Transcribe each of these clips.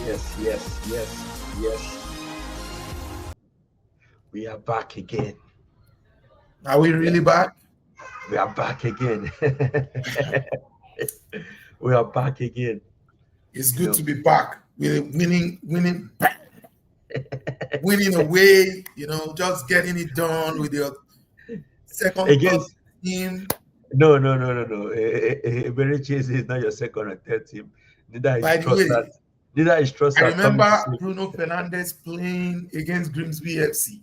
Yes, yes, yes, yes. We are back again. Are we We are, really back? we are back again. We are back again. It's You good know, to be back. We're winning away, just getting it done with your second, third against team. no. Eberechi is not your second or third team. Neither is By the Trossard. way, Neither is I Trossard coming to remember save you. Bruno Fernandes playing against Grimsby FC.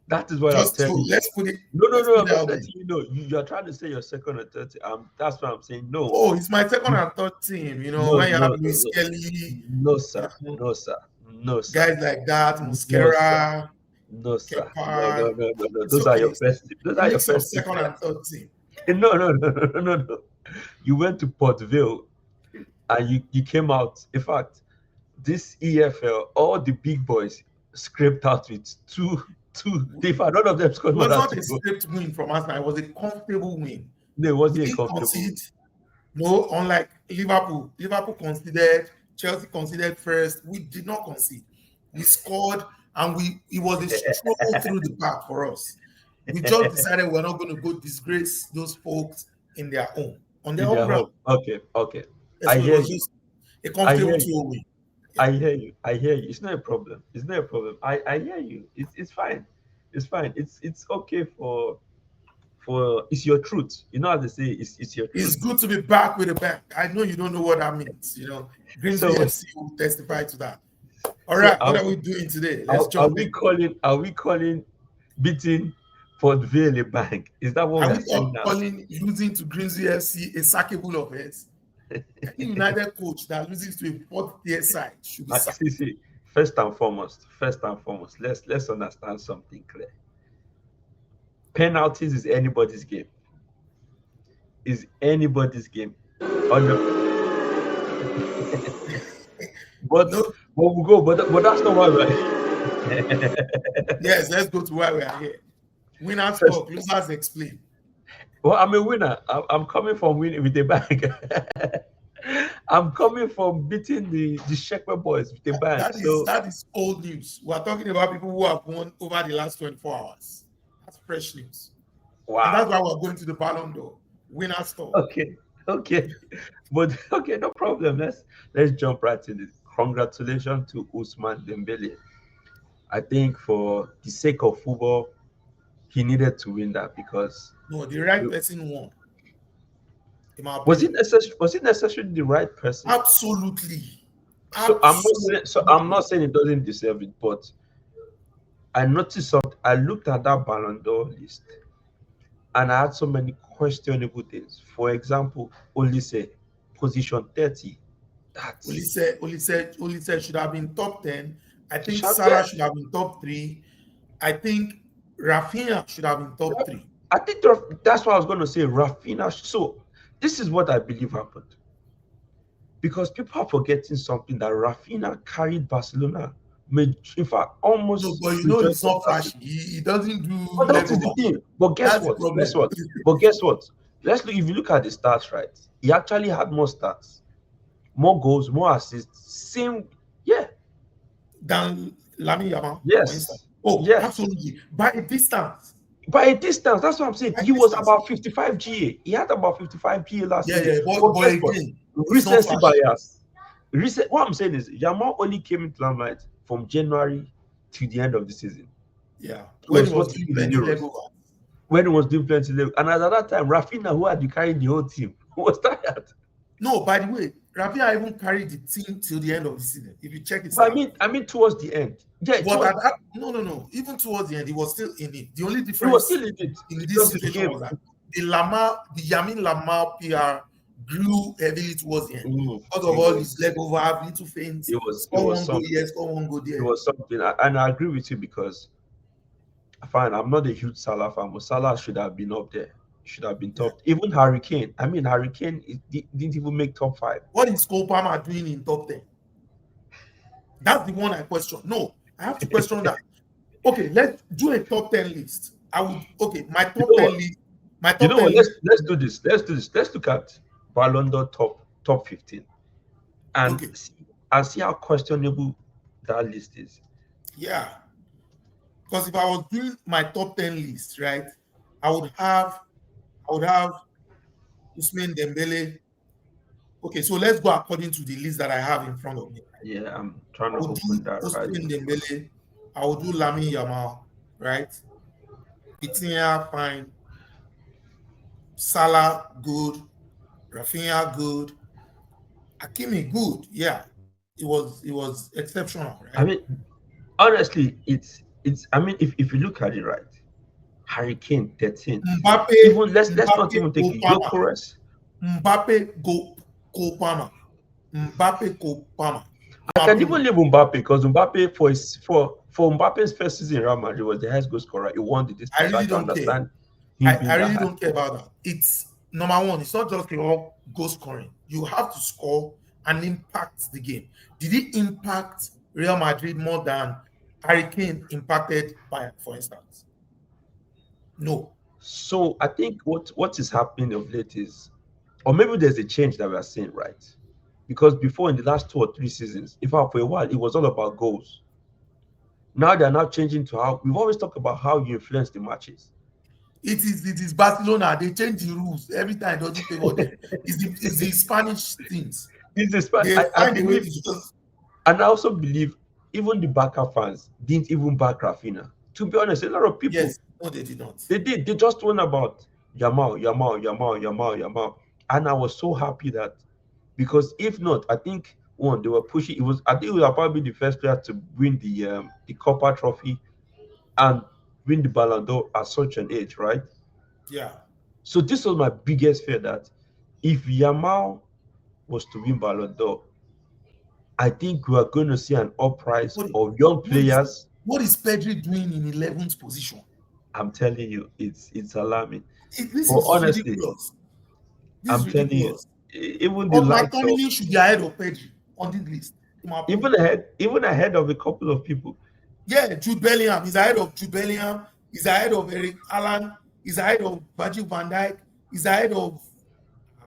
That is what I'm Just so telling you. let's put it No, no, let's no. put I'm it not out there. letting you know. You are trying to say your second or third team. That's what I'm saying. No, Oh, it's my second you, and third team. no, When you have no, no, Luis no, Kelly, no, you sir, know, no, sir, no, sir, guys like that, no, sir. Musquera, No, sir. No, no, Kepa. no, no, no. It's Those are okay. your It's first. Those a are your mix of first two second and players. third team. No, no, no, no, no, no, no. You went to Port Vale and you came out. In fact, this EFL, all the big boys scraped out with two. In fact, none of them It scored more was than not two a goals. scraped win from Arsenal. It was a comfortable win. No, it We wasn't a didn't comfortable concede. win. No, unlike Liverpool. Liverpool conceded. Chelsea conceded first. We did not concede. We scored, and it was a stroll through the park for us. We just decided we're not going to go disgrace those folks in their own on their In own their ground. home. Okay, okay. And I so it hear was you. just a I comfortable hear you. 2-0 win. Yeah. I hear you. I hear you. It's not a problem. It's not a problem. I hear you. It's fine. It's fine. It's okay for it's your truth. You know how they say it's your It's truth. good to be back with a bang. I know you don't know what that means. Grimsby So FC will testify to that. All so right, what are we doing today? Let's are jump we in. calling beating Port Vale a bank? Is that what Are we we are saying now? calling losing to Grimsby FC a sackable offense? Any United coach that loses to a fourth tier side should be sacked. See, first and foremost, let's understand something clear. Penalties is anybody's game. Is anybody's game. On the but No, but we go, but that's not why we're yes, let's go to why we are here. Winners first. talk, losers explain. Well, I'm a winner. I'm coming from winning with a bang. I'm coming from beating the Shepherd boys with a bang. That is So that is old news. We are talking about people who have won over the last 24 hours. That's fresh news. And that's wow. why we're going to the Ballon d'Or. Winners talk. Okay. Okay. But okay, no problem. Let's jump right in it. Congratulations to Ousmane Dembele. I think for the sake of football, he needed to win that because No, the right person won, in my was it opinion. necessary? Was it necessarily the right person? Absolutely. So I'm Absolutely. not saying it doesn't deserve it, but I noticed something. I looked at that Ballon d'Or list and I had so many questionable things. For example, Olise, position 30. That's Olise should have been top 10. I think yeah. Salah should have been top 3. I think Rafinha should have been top 3. I think that's what I was going to say. Rafinha. So this is what I believe happened because people are forgetting something that Rafinha carried Barcelona, in fact, No, almost but majority he's of not that season. flashy. He doesn't do But that leg is the over. thing. But guess That's the what? Guess problem. what? But guess what? Let's look. If you look at the stats, right? He actually had more stats, more goals, more assists. Same. Yeah. Than Lamine Yamal, for instance. Yes. Oh, Yes. absolutely. By a distance. By a distance, that's what I'm saying. By He was distance. about 55 GA. He had about 55 GA last Yeah, season. yeah. But But guess what? again, it's not Recency flashy. bias. What I'm saying is, Yamal only came into limelight from January to the end of the season. Yeah. He When was he was supposed to doing be the plenty leg Euros over. when he was doing plenty level. And at that time, Rafinha, who had to carry the whole team, was tired. No, by the way, Rafinha even carried the team till the end of the season. If you check his But stats. I mean, towards the end, yeah, But at that, no. Even towards the end, he was still in it. The only he was difference still in it. in It's this just the situation game. was that the Yamin Lamar PR grew heavily towards the end. Because of It all his was, leg over, little feints, it score was one goal something. here, score one goal It there. was something, and I agree with you because fine, I'm not a huge Salah fan, but Salah should have been up there. Should have been Yeah. top. Even Hurricane. I mean, Hurricane didn't even make top 5. What is Cole Palmer doing in top 10? That's the one I question. No, I have to question that. Okay, let's do a top 10 list. I would my You top know 10 what? list. My You top know what? 10 list. Let's do this. Let's do this. Let's look at Ballon d'Or top 15 and Okay. see. I see how questionable that list is. Yeah, because if I was doing my top 10 list, right, I would have I would have Ousmane Dembele. Okay, so let's go according to the list that I have in front of me. Yeah, I'm trying I to would do open that right Ousmane now. Dembele. I would do Lamine Yamal, right? Vitinha, fine. Salah, good. Rafinha, good. Hakimi, good. Yeah, it was exceptional, I right? mean, honestly, it's. I mean, if you look at it right, Hurricane 13th. Mbappe, Even let's not Mbappe, even take it. Kopama. Gyökeres. Mbappe, Kopama. Mbappe, Kopama. I My can even opinion. leave Mbappe because Mbappe for Mbappe's first season in Real Madrid was the highest goal scorer. He won the I distance, so I really can don't care. understand him I being that really high. don't care about that. It's number one, it's not just your goal scoring. You have to score and impact the game. Did he impact Real Madrid more than Harry Kane impacted Bayern, for instance? No. So I think what is happening of late is, or maybe there's a change that we are seeing, right? Because before in the last 2 or 3 seasons, in fact for a while, it was all about goals. Now they're now changing to how we've always talked about how you influence the matches. It is Barcelona. They change the rules every time. It doesn't favor them. It's the Spanish teams. This is They I find a way to believe, just and I also believe even the Barca fans didn't even back Rafinha. To be honest, a lot of people yes. No, they did not. they did. They just went about Yamal, Yamal, Yamal, Yamal, Yamal, and I was so happy that because if not, I think one they were pushing. It was I think it was probably the first player to win the Copa Trophy and win the Ballon d'Or at such an age, right? Yeah. So this was my biggest fear that if Yamal was to win Ballon d'Or, I think we are going to see an uprise What of young what is players. what is Pedri doing in 11th position? I'm telling you, it's alarming. This But is honestly, ridiculous. This is I'm telling you, ridiculous. even the Or likes of McTominay should be ahead of Pedri on this list, in my opinion. even ahead of a couple of people. Yeah, Jude Bellingham is ahead of Jude Bellingham. He's ahead of Eric Allen. He's ahead of Virgil van Dijk. He's ahead of.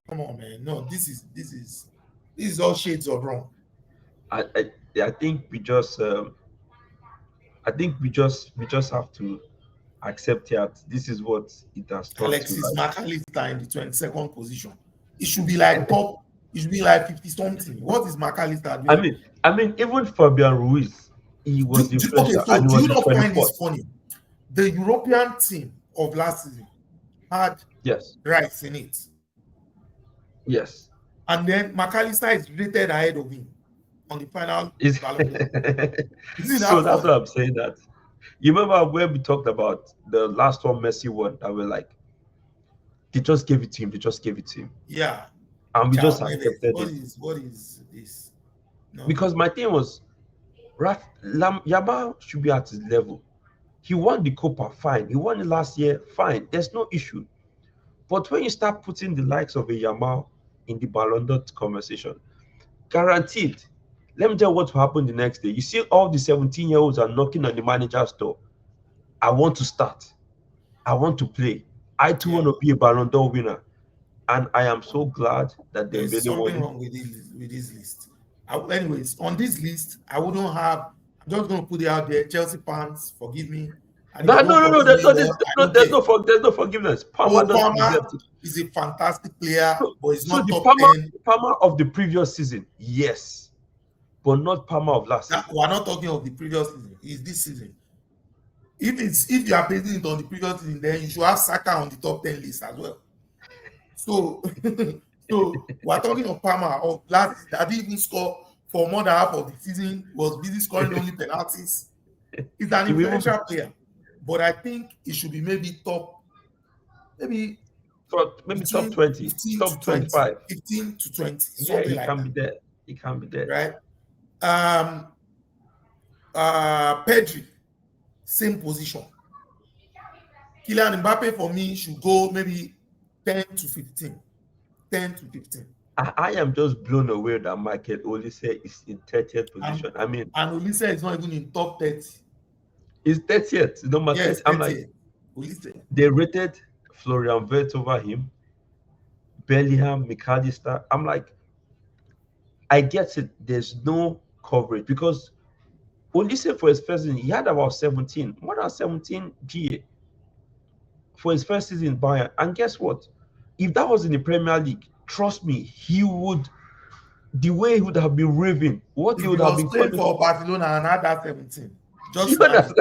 Come on, man. No, this is all shades of wrong. I think we just have to accept that this is what it has turned to. Alexis McAllister in the 22nd position. It should be like top. It should be like 50 something. What is McAllister I doing? mean, I mean, even Fabian Ruiz, he was the Okay, influencer so and he do was you the not find this 24th. funny? The European team of last season had Yes, Rice in it, yes. and then McAllister is rated ahead of him on the final Is Ballon d'Or. Isn't so that that's funny? what I'm saying. That you remember when we talked about the last one Messi one that we're like, they just gave it to him, they just gave it to him, Yeah. and we Ciao just Neves. accepted What it. is what is this? No. Because my thing was, Yamal should be at his level. He won the Copa, fine. He won it last year, fine. There's no issue. But when you start putting the likes of a Yamal in the Ballon d'Or conversation, guaranteed. Let me tell you what will happen the next day. You see, all the 17-year-olds are knocking on the manager's door. I want to start. I want to play. I too Yeah. want to be a Ballon d'Or winner. And I am so glad that There's Dembele won something it. wrong with this list. Anyways, on this list, I wouldn't have. I'm just going to put it out there. Chelsea fans, forgive me, and if No, you no, don't no, no. forgive There's me, no well, this. I don't care. There's no forgiveness. Palmer Cole doesn't Palmer deserve to. is a fantastic player, So, but he's so not the top 10. Palmer of the previous season, yes, but not Palmer of last That, season. we're not talking of the previous season. It's this season. If you are basing it on the previous season, then you should have Saka on the top 10 list as well. So, so we're talking of Palmer of last season that didn't even score for more than half of the season, was busy scoring only penalties. He's an He will even be influential player, but I think it should be maybe maybe top between 20, 15 to top 20, 25. 15 to 20, Yeah, something he like can that, be there. He can be there. right? Um, Pedri, same position. Kylian Mbappe for me should go maybe 10 to 15. 10 to 15. I am just blown away that Michael Olise is in 30th And position. I mean, and Olise is not even in top 30. he's 30th, number Yes, 30. I'm like, 30. Olise. they rated Florian Wirtz over him, Bellingham, McAllister. I'm like, I get it. There's no coverage because Olise for his first season, he had about 17, more than 17 GA for his first season in Bayern. And guess what? If that was in the Premier League, trust me, he would, the way he would have been raving, what he If he would have was been playing calling. for Barcelona and had that 17, You just imagine. understand?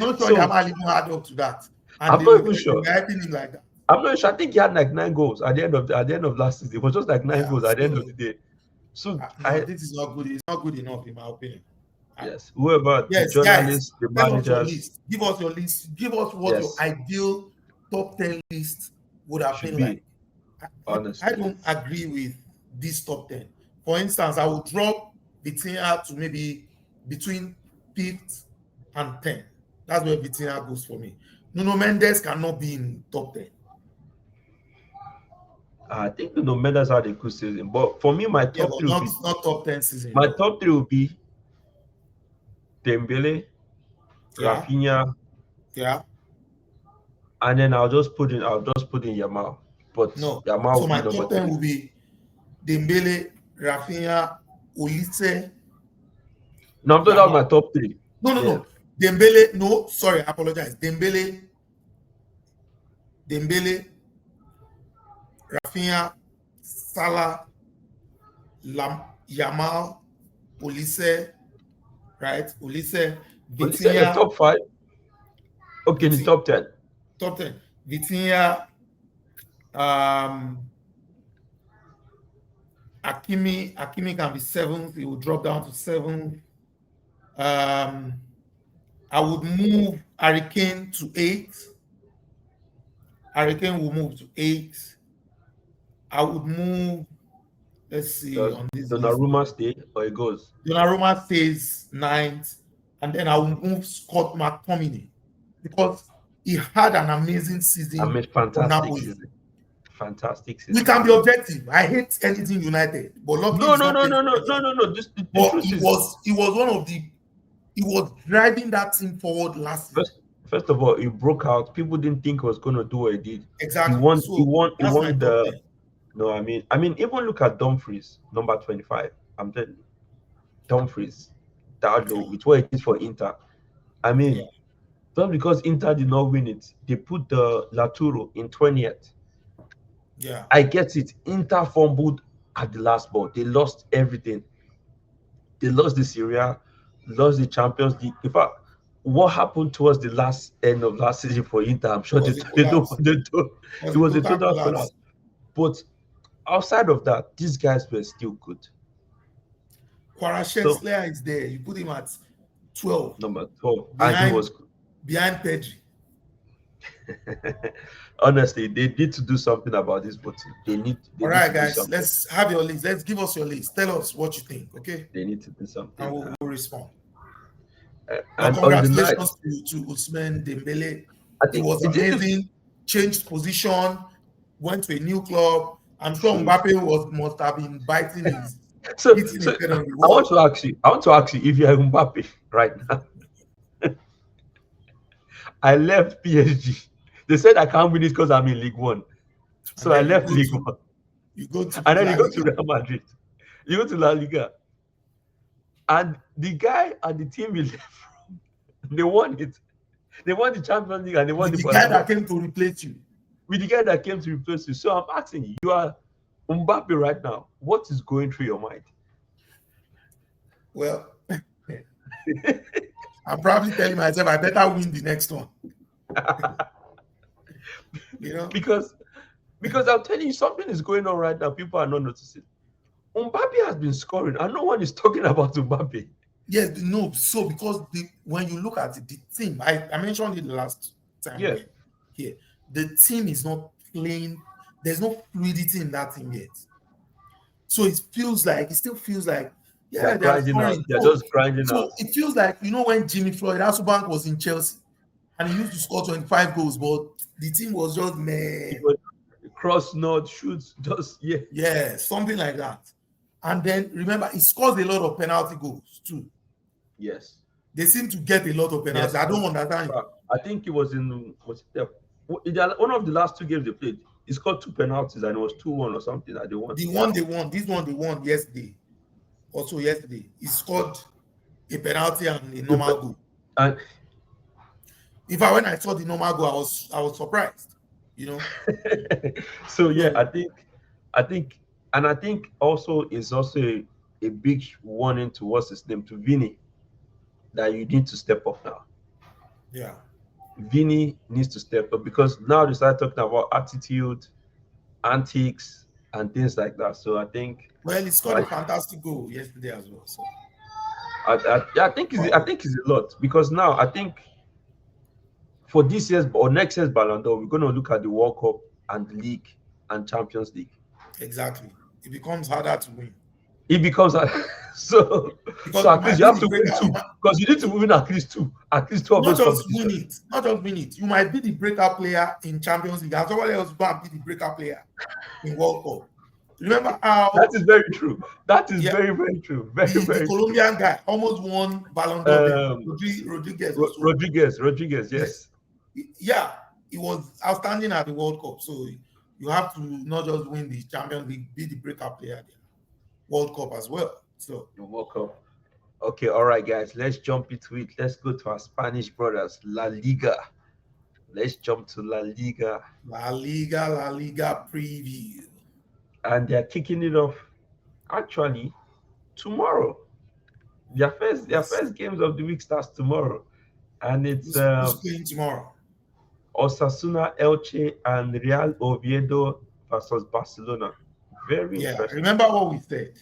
I'm not sure the So man even had up to that. And I'm they not were, even they sure. were helping him like that. I'm not sure. I think he had like 9 goals at the end of last season. It was just like nine Yeah. goals at the end of So the day. So no, this is not good. It's not good enough in my opinion. I, yes, whoever the yes, guys, journalists, the send us your managers, list. Give us your list. Give us what your yes, ideal top 10 list would have should been like. be I honestly. don't agree with this top 10. For instance, I would drop Vitinha to maybe between 5th and 10th. That's where Vitinha goes for me. Nuno Mendes cannot be in top 10. I think the Mendes had a good season, but for me, my Yeah, top but three would be not top 10 season. No. Dembele, Yeah, Rafinha, yeah. and then I'll just put in Yamal. But No. Yamal So will be my number top 10 three. will be Dembele, Rafinha, Olise, No, I'm talking about Yamal. my top three. No, no, Yeah. no. Dembele, no, sorry, I apologize. Dembele, Rafinha, Salah, Yamal, Olise, right? Olise, Well, you say your Vitinha, top five? Okay, in the Vitinha, top 10. top 10. Vitinha, um, Hakimi can be 7th. He will drop down to 7th. I would move Hurricane to 8th. Hurricane will move to 8th. I would move, let's see, Does on this list. Donnarumma stay or it goes? Donnarumma stays 9th. And then I will move Scott McTominay because he had an amazing I season mean, for fantastic Napoli. season. Fantastic We season. can be objective. I hate anything United, but luckily No, he's no, not no, playing no, for no, no, Chelsea. no, no. The But truth is, he was one of the he was driving that team forward last season. first of all, he broke out. People didn't think he was gonna do what he did. Exactly. So He that's my won top the 10. no, I mean, even look at Dumfries, number 25. I'm telling you, Dumfries, that low Yeah, with what it is for Inter. I yeah, mean, just because Inter did not win it, they put the Laturo in 20th. yeah. I get it. Inter fumbled at the last ball. They lost everything. They lost the Serie, lost the Champions League. In fact, what happened towards the last end of last season for Inter, I'm It sure was a they don't collapse. want to do. It was It a was a total total collapse. collapse. But outside of that, these guys were still good. So Kvaratskhelia is there. You put him at 12 number 12, and he behind was Pedri. honestly, they need to do something about this voting. All They need right, to do guys, something. let's have your list. Let's give us your list. Tell us what you think, okay? They need to do And something. we'll respond. But And on the night, congratulations to Ousmane Dembele. I It think was it didn't. amazing. Changed position, went to a new club. I'm sure True. Mbappe must have been biting his So, hitting so his head on the I want wall. to ask you. I want to ask you if you are Mbappe right now. I left PSG. They said I can't win this because I'm in League One. And So I then left League One. you go to And then La you go to Liga. Real Madrid. You go to La Liga. And the guy and the team you left from, they won it. They won the Champions League and they won With the the guy Ballon that d'Or came to replace you. with the guy that came to replace you. So I'm asking you, you are Mbappe right now. What is going through your mind? Well, I'm probably telling myself I better win the next one. You know? because I'm telling you, something is going on right now. People are not noticing. Mbappe has been scoring, and no one is talking about Mbappe. Yes, no. So because when you look at it, the team, I mentioned it the last time Yeah, here. The team is not playing. There's no fluidity in that team yet. So it still feels like, they're yeah, they are grinding out. scoring. They're just grinding So out. it feels like, when Jimmy Floyd Asubank was in Chelsea and he used to score 25 goals, but the team was just It meh. was cross node shoots, just yeah. Yeah, something like that. And then remember, he scores a lot of penalty goals too. Yes. They seem to get a lot of penalties. Yes. I don't understand. I think it was in one of the last two games they played. He scored two penalties and it was 2-1 or something that they won. The one they won, this one they won yesterday. also yesterday. He scored a penalty and a The normal goal. and In fact, when I saw the normal goal, I was surprised. You know, so yeah, so I think, and I think also is also a big warning to what's his name, to Vinny, that you need to step up now. yeah. Vinny needs to step up because now they start talking about attitude, antics, and things like that. So I think, Well, he scored I, a fantastic goal yesterday as well. So I wow. think it's a lot because now I think for this year's or next year's Ballon d'Or, we're going to look at the World Cup and the League and Champions League. Exactly. It becomes harder to win It becomes so because you at least might you be have the to win breaker. two because you need to win at least two of Not those just win competitions. it, not just win it. You might be the breaker player in Champions League, and somebody else go and be the breaker player in World Cup. Remember That how, is very true. That is yeah, very, very true. Very, the very true. Colombian guy almost won Ballon d'Or then, Rodriguez or so. Rodriguez, Yes, yes. yeah, he was outstanding at the World Cup. So you have to not just win the Champions League, be the breaker player there. World Cup as well. So You're welcome. Okay, all right, guys, let's jump into it. Let's go to our Spanish brothers, La Liga. Let's jump to La Liga. La Liga preview. And they're kicking it off actually tomorrow. Their Yes. first games of the week starts tomorrow. And it's Who's playing tomorrow? Osasuna, Elche, and Real Oviedo versus Barcelona. Very Yeah. interesting. Remember what we said.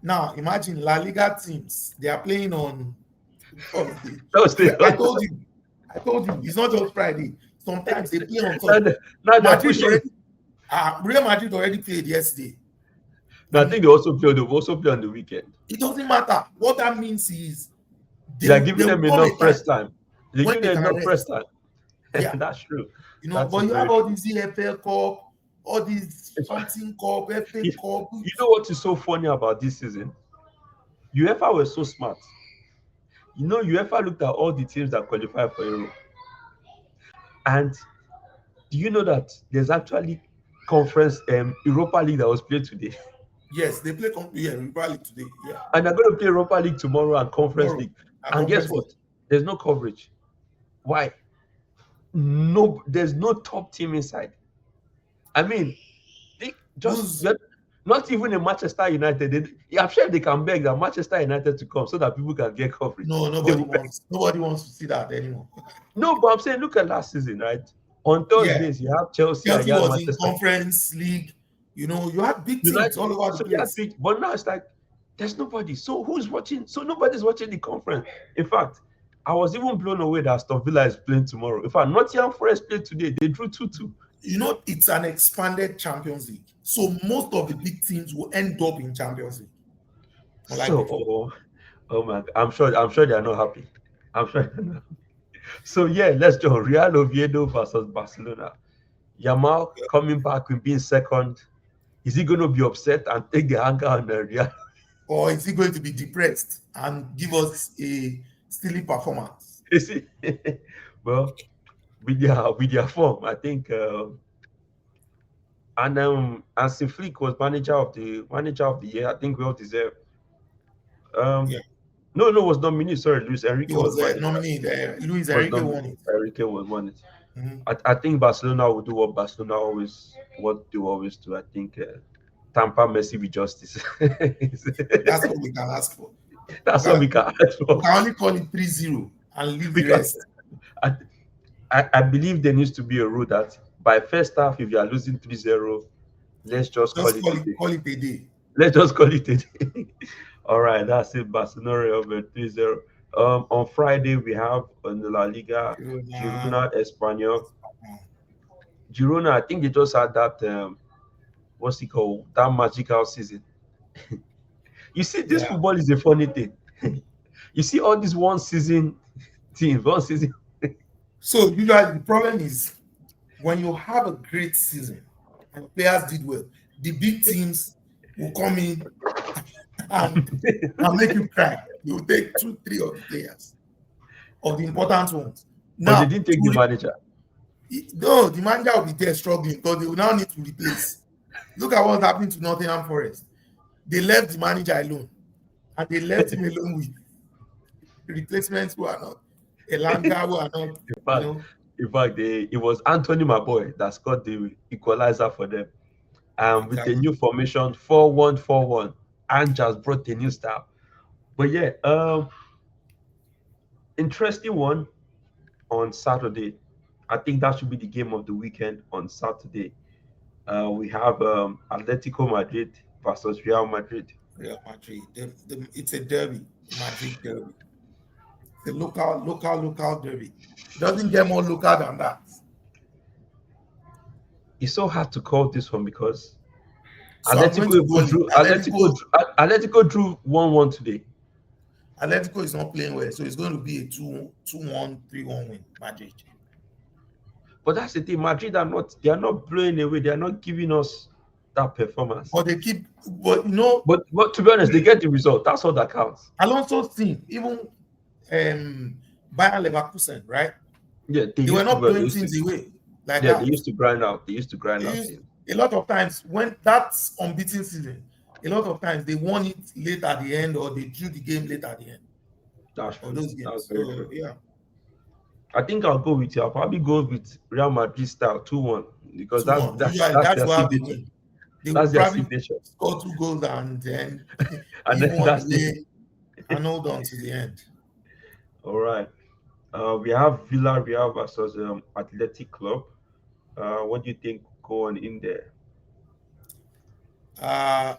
Now imagine La Liga teams. They are playing on Thursday. Thursday. I told you, it's not just Friday. Sometimes they play on now, Thursday. they're pushing. Real Madrid already played yesterday. I think they also play on the weekend. It doesn't matter. What that means is They are they giving will them come a enough time press time. They when give they them can enough press rest. time. Yeah. That's true. You know, That but is you have very all true. these EPL Cup, all these something Cup, FA If, Cup. you know what is so funny about this season? UEFA were so smart. You know, UEFA looked at all the teams that qualify for Euro. And do you know that there's actually conference Europa League that was played today? Yes, they play Europa League today. Yeah, And they're going to play Europa League tomorrow and Conference tomorrow League. at And guess Conference League. what? There's no coverage. Why? No, there's no top team inside. I mean, they Who's not even in Manchester United. I'm sure they can beg that Manchester United to come so that people can get coverage. no? They Nobody will beg. wants. Nobody wants to see that anymore. No, but I'm saying, look at last season, right? On Yeah, Thursdays, you have Chelsea and Chelsea you have was in Manchester Conference League. You know, you had big teams United. all over the So you have place. big, but now it's like there's nobody. So who's watching? So nobody's watching the conference. In fact, I was even blown away that Aston Villa is playing tomorrow. In fact, Nottingham Forest played today. They drew 2-2. You know, it's an expanded Champions League, so most of the big teams will end up in Champions League, unlike So, before. oh my, I'm sure they are not happy. I'm sure. They're not happy. So yeah, let's go. Real Oviedo versus Barcelona. Yamal coming back with being second. Is he going to be upset and take the anger on the Real? Or is he going to be depressed and give us a silly performance? Is he? Well, with their form, I think. And Hansi Flick was manager of the year. I think well deserved. Um, Yeah, no, was nominated. Sorry, Luis he Enrique was was manager. nominated. Luis Was Enrique nominated. won it. Enrique was won it. Mhm. I think Barcelona will do what they always do. I think Tampa Messi with justice. That's what we can ask for. That's what we can ask We for. can only call it 3-0 and leave the Because rest. I, I believe there needs to be a rule that by first half, if you are losing 3-0, let's just call Just it a day. call it a day. Let's just call it a day. All right, that's it. Barcelona over 3-0. On Friday, we have on the La Liga, Girona, Girona, Espanyol. Girona, I think they just had that, what's it called? That magical season. You see, this yeah. football is a funny thing. You see all these one season teams, one season. So usually the problem is when you have a great season and players did well, the big teams will come in and make you cry. They will take 2, 3 of the players, of the important ones. But they Now, didn't take the manager. no, the manager will be there struggling because they will now need to replace. Look at what's happening to Nottingham Forest. They left the manager alone. and they left him alone with replacements who are not Elanga, who are not, In you fact, know, it was Anthony, my boy, that scored the equalizer for them. With the exactly. new formation 4-1-4-1, and just brought a new style. But yeah, interesting one on Saturday. I think that should be the game of the weekend on Saturday. We have Atletico Madrid versus Real Madrid. Real Madrid. It's a derby, Madrid derby. It's a local derby. It doesn't get more local than that. It's so hard to call this one because So I'm going to call it Atletico drew 1-1 today. Atletico is not playing well, so it's going to be a 2-1, 3-1 win, Madrid. But that's the thing. Madrid they are not blowing away. They are not giving us that performance. But they keep, but you know, But to be honest, they get the result. That's all that counts. Alonso's team, even Bayern Leverkusen, right? Yeah, They were not playing things away like yeah, they that. used to grind out. They used to grind They out. used, a lot of times when that's unbeaten season, a lot of times they won it late at the end or they drew the game late at the end That's of true. those That's games. very So true. yeah, I think I'll go with you. I'll probably go with Real Madrid style 2-1 because 2-1. Usually that's that's their why they signature. win. They will That's their probably signature. score 2 goals and then And give then one that's it. away and hold on to the end. All right. We have Villarreal versus Athletic Club. What do you think going in there? Uh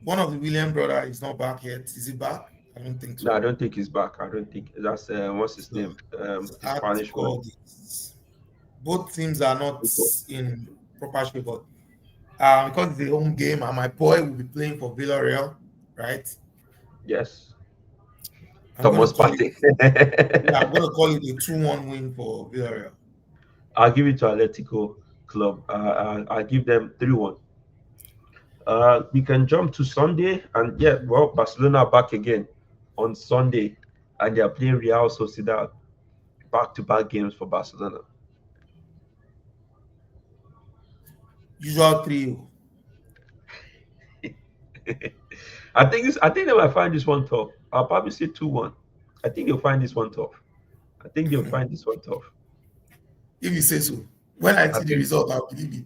one of the William brother is not back yet. Is he back? I don't think No, so. I don't think he's back. I don't think that's what's his So name? it's The hard to Spanish one. call this. Both teams are not Nico. in proper shape, but because it's a home game and my boy will be playing for Villarreal, right? Yes. I'm going to Thomas call it. Partey. Yeah, I'm going to call it a 2-1 win for Villarreal. I'll give it to Atletico Club. I'll give them 3-1. We can jump to Sunday, and yeah, well, Barcelona are back again on Sunday, and they are playing Real Sociedad. Back-to-back games for Barcelona. Usual trio. I think they might find this one tough. I'll probably say 2-1. I think they'll find this one tough. I think they'll find this one tough. If you say so. When I I see the think result, I'll believe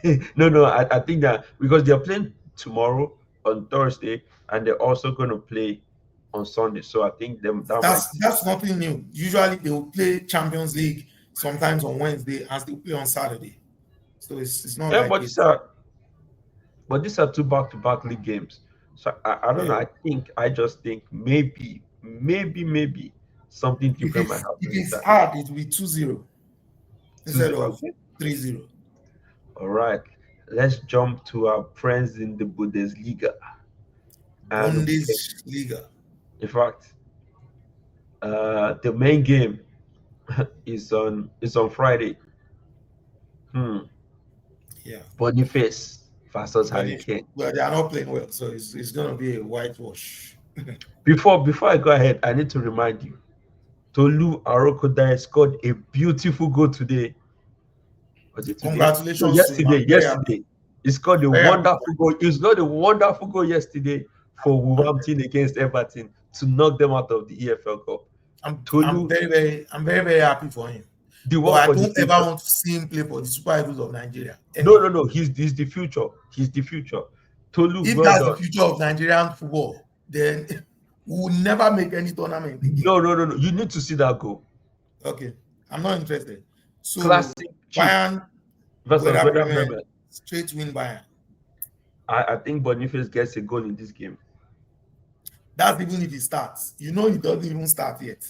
it. no, I think that because they're playing tomorrow on Thursday and they're also going to play on Sunday. So I think them that might. That's nothing new. Usually they will play Champions League sometimes on Wednesday as they play on Saturday. So it's not Yeah, like it's but these are two back-to-back league games. So I don't yeah. know. I just think maybe something If different might happen with it's that. hard, it will be 2-0 instead 2-0. of Okay. 3-0. All right. Let's jump to our friends in the Bundesliga. And Bundesliga. in fact, the main game is on Friday. Yeah. Boniface versus But Harry Kane. they are not playing well, so it's gonna be a whitewash. Before I go ahead, I need to remind you, Tolu Arokodare scored a beautiful goal today. Was it today? No, Congratulations to him. yesterday. I'm very happy. Yesterday. He scored a Very happy. wonderful goal. He scored a wonderful goal yesterday for Wolverhampton against Everton to knock them out of the EFL Cup. I'm Tolu, very happy for him. the But one I for the don't future. ever want to see him play for the Super Eagles of Nigeria. No. He's the future. He's the future. Tolu, If well that's done. the future of Nigerian football, then we will never make any tournament again. No. You need to see that goal. Okay, I'm not interested. So Classic cheap Bayern versus Werder Werder Bremen, Bremen. straight win Bayern. I think Boniface gets a goal in this game. That's even if he starts. You know he doesn't even start yet.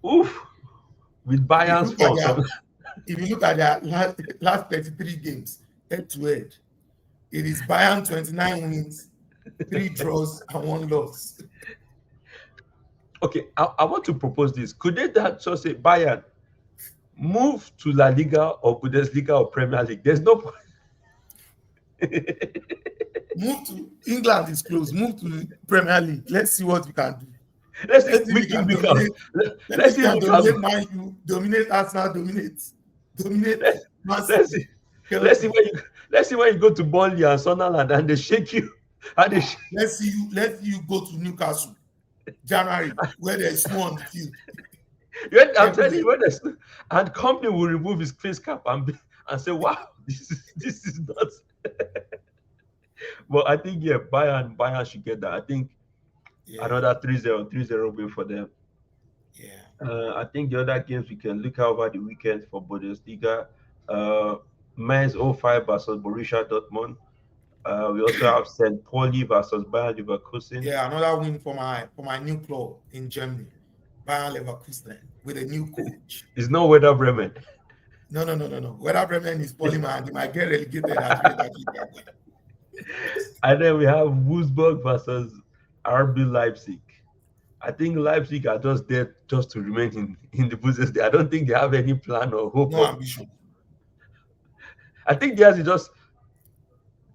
Oof. With Bayern's form. If you look at their last 33 games, head to head, it is Bayern 29 wins, 3 draws, and 1 loss. Okay, I want to propose this. Could they just say, Bayern, move to La Liga or Bundesliga or Premier League? There's no point. Move to England is close. Move to Premier League. Let's see what we can do. Let's see Let's if see we if we can can dominate. let's see if we dominate can Man U, dominate Arsenal, dominate let's Man let's City. see Let's see Chelsea. when you let's see when you go to Burnley and Sunderland and they shake you. And they shake, Let's see you go to Newcastle January where there is snow on the field I'm telling everywhere. you, when there's and company will remove his face cap and say, "Wow, this is not." But I think yeah, Bayern should get that. I think Yeah, another 3-0 win for them. yeah. I think the other games we can look at over the weekend for Bundesliga, uh, Mainz 05 versus Borussia Dortmund. We also have St. Pauli versus Bayer Leverkusen. Yeah, another win for my new club in Germany, Bayern Leverkusen, with a new coach. It's no Weather Bremen. No, no, no, no, no. Whether Bremen is Polyman, they might get relegated as late as Chicago. And then we have Wolfsburg versus RB Leipzig. I think Leipzig are just there just to remain in the Bundesliga. I don't think they have any plan or hope No of. ambition. I think theirs is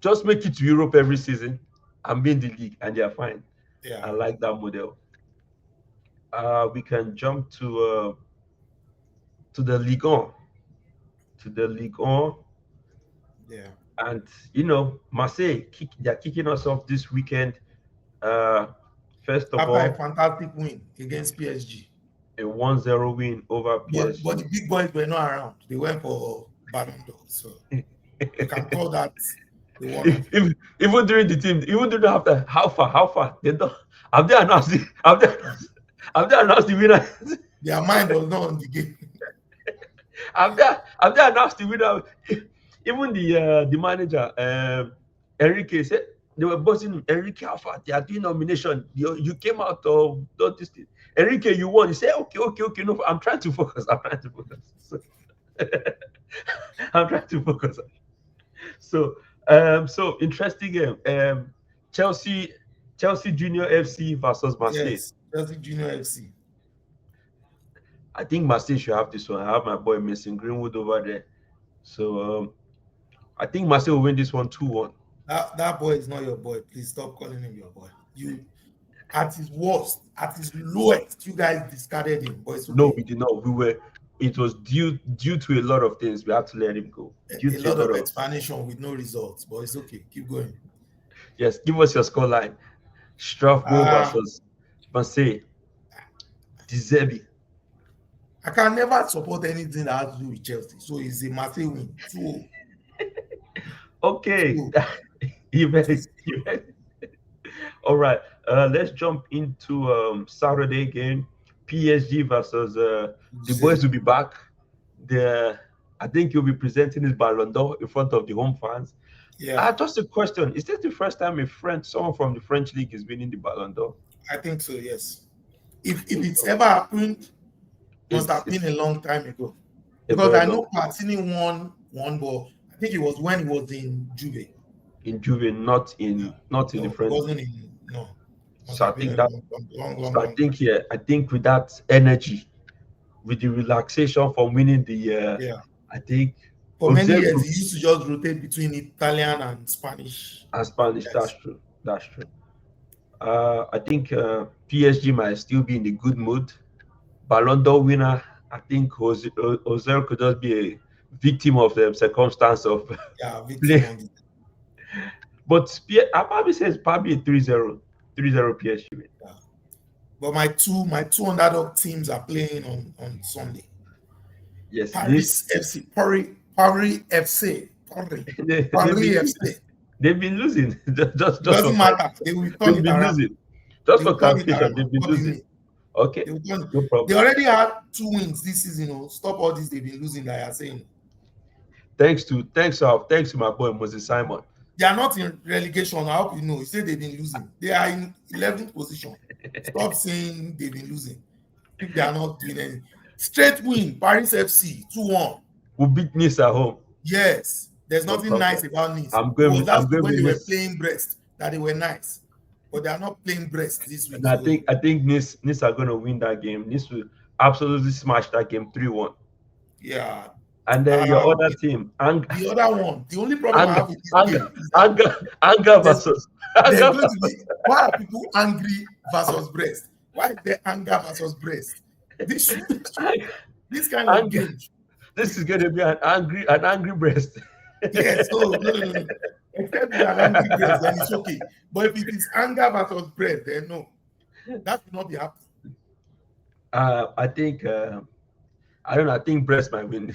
just make it to Europe every season and be in the league, and they are fine. Yeah, I like that model. We can jump to the Ligue 1, yeah. and Marseille they're kicking us off this weekend. Uh, First of After a all, fantastic win against PSG. a 1-0 win over But PSG. the big boys were not around. They went for Ballon d'Or. So you can call that the one if, off. if, even during the team, even during after how far they don't have they announced have they announced the winner? Their mind was not on the game. have they announced the winner? Even the manager, Enrique said they were bossing him. Enrique, how far they are doing nomination? You came out of this thing. Enrique, you won. He said, okay. No, I'm trying to focus. So, I'm trying to focus. So interesting game. Chelsea, Chelsea Junior FC versus Marseille. Yes, Chelsea Junior FC. I think Marseille should have this one. I have my boy Mason Greenwood over there. So I think Marseille will win this one 2-1. That boy is not your boy. Please stop calling him your boy. You at his worst, at his lowest, you guys discarded him, but it's No, okay. we did not. It was due to a lot of things. We had to let him go. Due A to a lot of lot of explanation with no results, but it's okay. Keep going. yes. Give us your scoreline. Strasbourg Uh, versus Marseille. Deserve. I can never support anything that has to do with Chelsea. So it's a Marseille win. 2-0. Okay. 2-0. You bet. All right. Let's jump into Saturday game. PSG versus the boys will be back. I think you'll be presenting his Ballon d'Or in front of the home fans. Yeah, Just a question: is this the first time someone from the French league is winning the Ballon d'Or? I think so, yes. If I think it's so. ever happened, must have It's been a long time ago. a Because very I long know Platini won one ball. I think it was when he was in Juve. in Juve, Yeah. not in the No, it French wasn't league. in no. Must So I have been think a that. long So I time. think yeah, I think with that energy, with the relaxation from winning Yeah. I think For many Ozil years, he used to just rotate between Italian and Spanish. and Spanish. That's Yes. true. That's true. I think PSG might still be in a good mood. Ballon d'Or winner, I think Ozil could just be a victim of the circumstance of Yeah, victim play. on the But I probably say it's probably a 3-0 PSG win. yeah. But my two underdog teams are playing on Sunday. Yes, Paris FC, Paris FC, they've Paris been FC. they've been losing It just for doesn't matter. They will turn they've it been around. losing just They for will turn it clarification. around. They've been What do you losing. mean? Okay, They will turn. no They problem. already had 2 wins this season. Stop all this they've been losing. Like you're saying, Thanks to my boy Moses Simon. they are not in relegation. I hope you know. He said they've been losing. They are in 11th position. Stop saying they've been losing. If they are not doing anything. Straight win, Paris FC 2-1. Who beat Nice at home? Yes, there's No nothing nice problem. about Nice. I'm It going. was With, I'm last week going when with they were Nice. playing Brest that they were nice, but they are not playing Brest this week. And I think Nice are going to win that game. Nice will absolutely smash that game 3-1. Yeah. And then your Um, other team, the other one, the only problem I Anger, have with this Anger, game is that Anger there's versus there's Anger. going to be why are people angry versus Brest? Why is there anger versus Brest? This this kind of Anger. game. This is going to be an angry breast. Yes, no. Except it's an angry Brest, then it's okay. But if it is anger versus Brest, then no, that will not be happening. I think I don't know. I think Brest might win.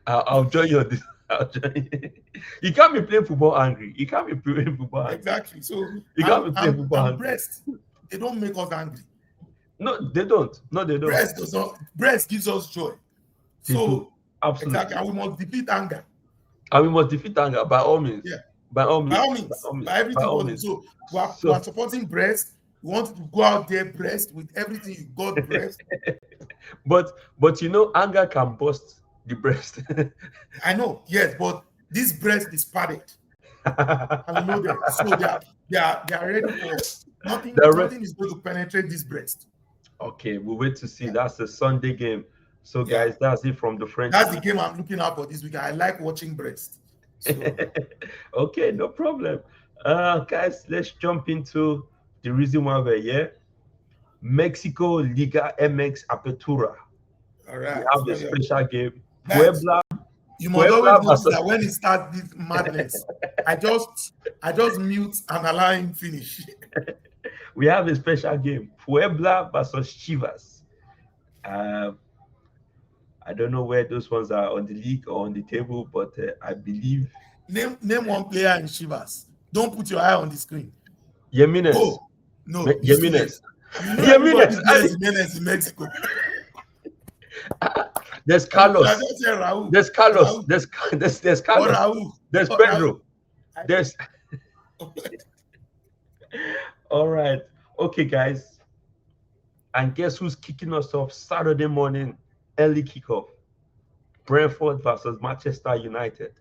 I'll join you on this. I'll join you. You can't be playing football angry. You can't be playing football angry. Exactly. So You can't be playing football I'm angry. Brest. They don't make us angry. No, they don't. No, they don't. Brest does not. Brest gives us joy. They So do. Absolutely. exactly, and we must defeat anger. And we must defeat anger by all means. Yeah. By all means. By all means, by everything all possible. means. So we are So, supporting Brest. We want to go out there, Brest, with everything you got, Brest. but you know, anger can burst the breast. I know, yes, but this Brest is padded. And we know that. So they are ready for nothing. Nothing is going to penetrate this Brest. Okay, we'll wait to see. That's a Sunday game. So, guys, that's it from the French. That's the game I'm looking out for this week. I like watching Brest. So. Okay, no problem. Guys, let's jump into the reason why we're here. Mexico Liga MX Apertura. All right. We have a special game. Puebla. You must always notice that when it starts this madness, I just mute and allow him finish. We have a special game. Puebla versus Chivas. I don't know where those ones are on the league or on the table, but I believe. Name one player in Chivas. Don't put your eye on the screen. Jimenez. Oh, no. Jimenez. You know everybody plays Jimenez in Mexico. There's Carlos. There's Carlos. Raul. There's Carlos. Raul. There's Pedro. There's. All right. Okay, guys. And guess who's kicking us off Saturday morning? Early kickoff. Brentford versus Manchester United.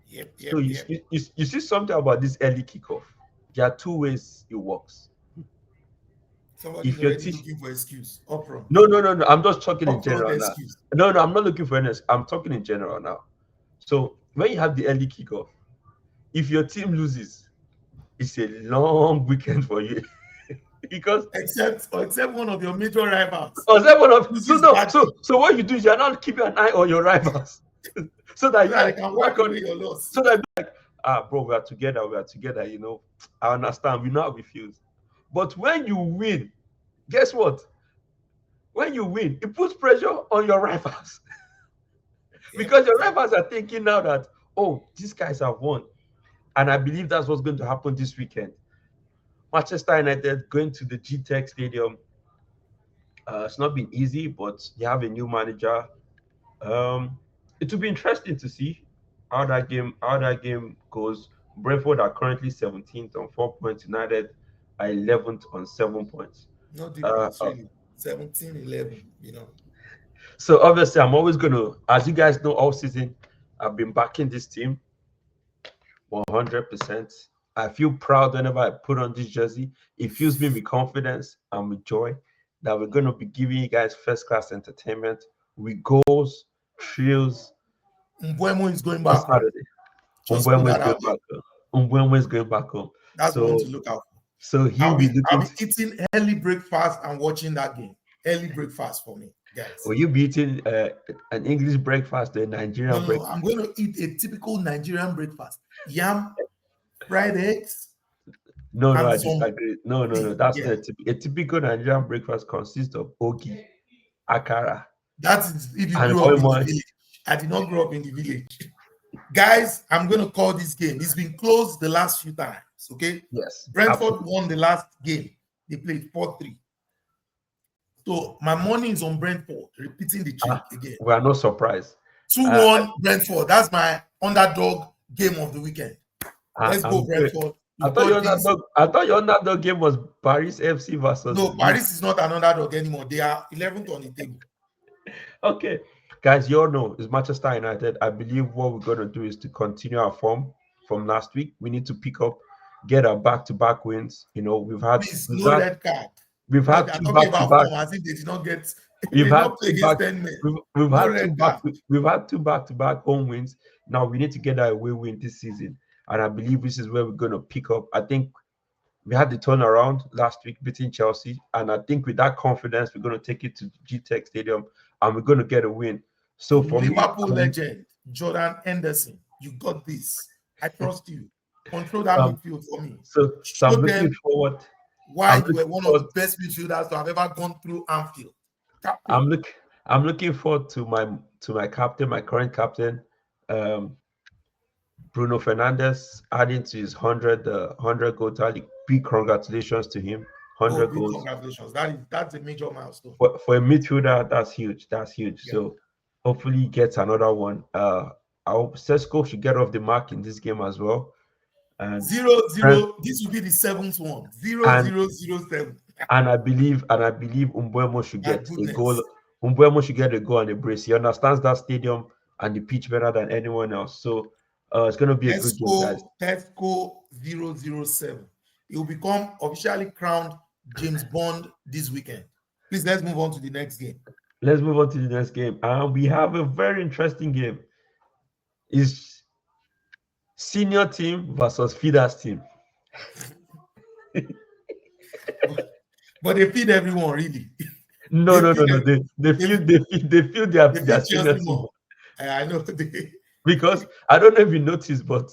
Yep. You see something about this early kickoff. There are two ways it works. Somebody's already looking for excuse. No. I'm just talking in general now. No, I'm not looking for any. I'm talking in general now. So when you have the early kickoff, if your team loses, it's a long weekend for you. Because except one of your major rivals. So what you do is you're not keeping an eye on your rivals. so that you can work on your loss. So that like, bro, we are together, you know. I understand, we not refuse. But when you win, guess what? When you win, it puts pressure on your rivals. Because your rivals are thinking now that, oh, these guys have won. And I believe that's what's going to happen this weekend. Manchester United going to the G-Tech Stadium. It's not been easy, but you have a new manager. It will be interesting to see how that game goes. Brentford are currently 17th on 4 points. United are 11th on 7 points. No difference, really. 17-11, you know. So obviously, I'm always gonna, as you guys know, all season I've been backing this team 100%. I feel proud whenever I put on this jersey. It fills me with confidence and with joy that we're going to be giving you guys first-class entertainment with goals, thrills. Mbeumo is going back home. Mbeumo is going back home. That's one to look out for. So I'll be eating early breakfast and watching that game. Early breakfast for me, guys. Will you be eating an English breakfast or a Nigerian breakfast? I'm going to eat a typical Nigerian breakfast. Yam, fried eggs. No, I disagree. No. That's not a typical Nigerian breakfast consists of ogi, akara. That is if you grew up in the village. I did not grow up in the village. Guys, I'm going to call this game. It's been closed the last few times, okay? Yes. Brentford won the last game. They played 4-3. So my money is on Brentford, repeating the trick again. We are not surprised. 2-1 Brentford. That's my underdog game of the weekend. Let's go, Brentford. I thought your underdog game was Paris FC versus. No, Paris is not an underdog anymore. They are 11th on the table. Okay, guys, you all know it's Manchester United. I believe what we're going to do is to continue our form from last week. We need to pick up, get our back-to-back wins. You know, we've had red card. We've had two back-to-back. As if they did not get. We've had two back-to-back home wins. Now we need to get that away win this season. And I believe this is where we're going to pick up. I think we had the turnaround last week beating Chelsea. And I think with that confidence, we're going to take it to G-Tech Stadium and we're going to get a win. So for Liverpool legend, Jordan Henderson. You got this. I trust you. Control that Um, midfield for me. so Show I'm looking them forward. why I'm you were looking one of the forward. best midfielders to have ever gone through Anfield. Captain. I'm look. I'm looking forward to my captain, my current captain, um, Bruno Fernandes, adding to his 100 goal tally. Big congratulations to him. Oh, 100 big goals congratulations. That's a major milestone. for a midfielder. That's huge. That's huge. Yeah. So hopefully he gets another one. I hope Sesko should get off the mark in this game as well. And Zero and zero. This will be the seventh one. Zero and zero zero seven. I believe Umbuemo should My get a goal. goodness. Umbuemo should get a goal and a brace. He understands that stadium and the pitch better than anyone else. So it's going to be a good game, guys. Tesco 007. He will become officially crowned James Bond this weekend. Please let's move on to the next game. Let's move on to the next game. And we have a very interesting game. It's senior team versus feeders team. But they feed everyone really. No, They no, no, feed no. They feel their senior Chelsea team more. I know they because I don't know if you noticed, but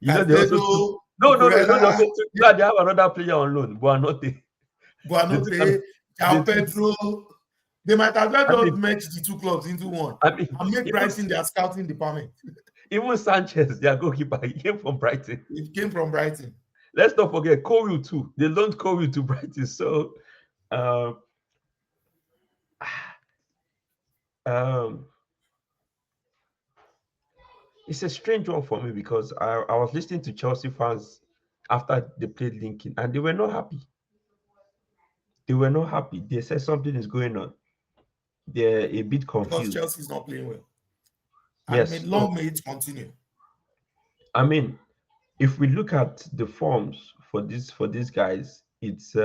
they also took Caicedo, no. They Cucurella, also took now they have another player on loan, Buanote. They took Buanote, they João took. Pedro. They might as well I just mean, merge the two clubs into one I mean, and make even Brighton their scouting department. even Sanchez, their goalkeeper, he came from Brighton. It came from Brighton. Let's not forget Kowill too. They loaned Kowill to Brighton. So, um, um, it's a strange one for me because I was listening to Chelsea fans after they played Lincoln and they were not happy. They were not happy. They said something is going on. They're a bit Because confused. Chelsea is not playing well. And Yes. So, long may it continue. I mean, if we look at the forms for these guys, it's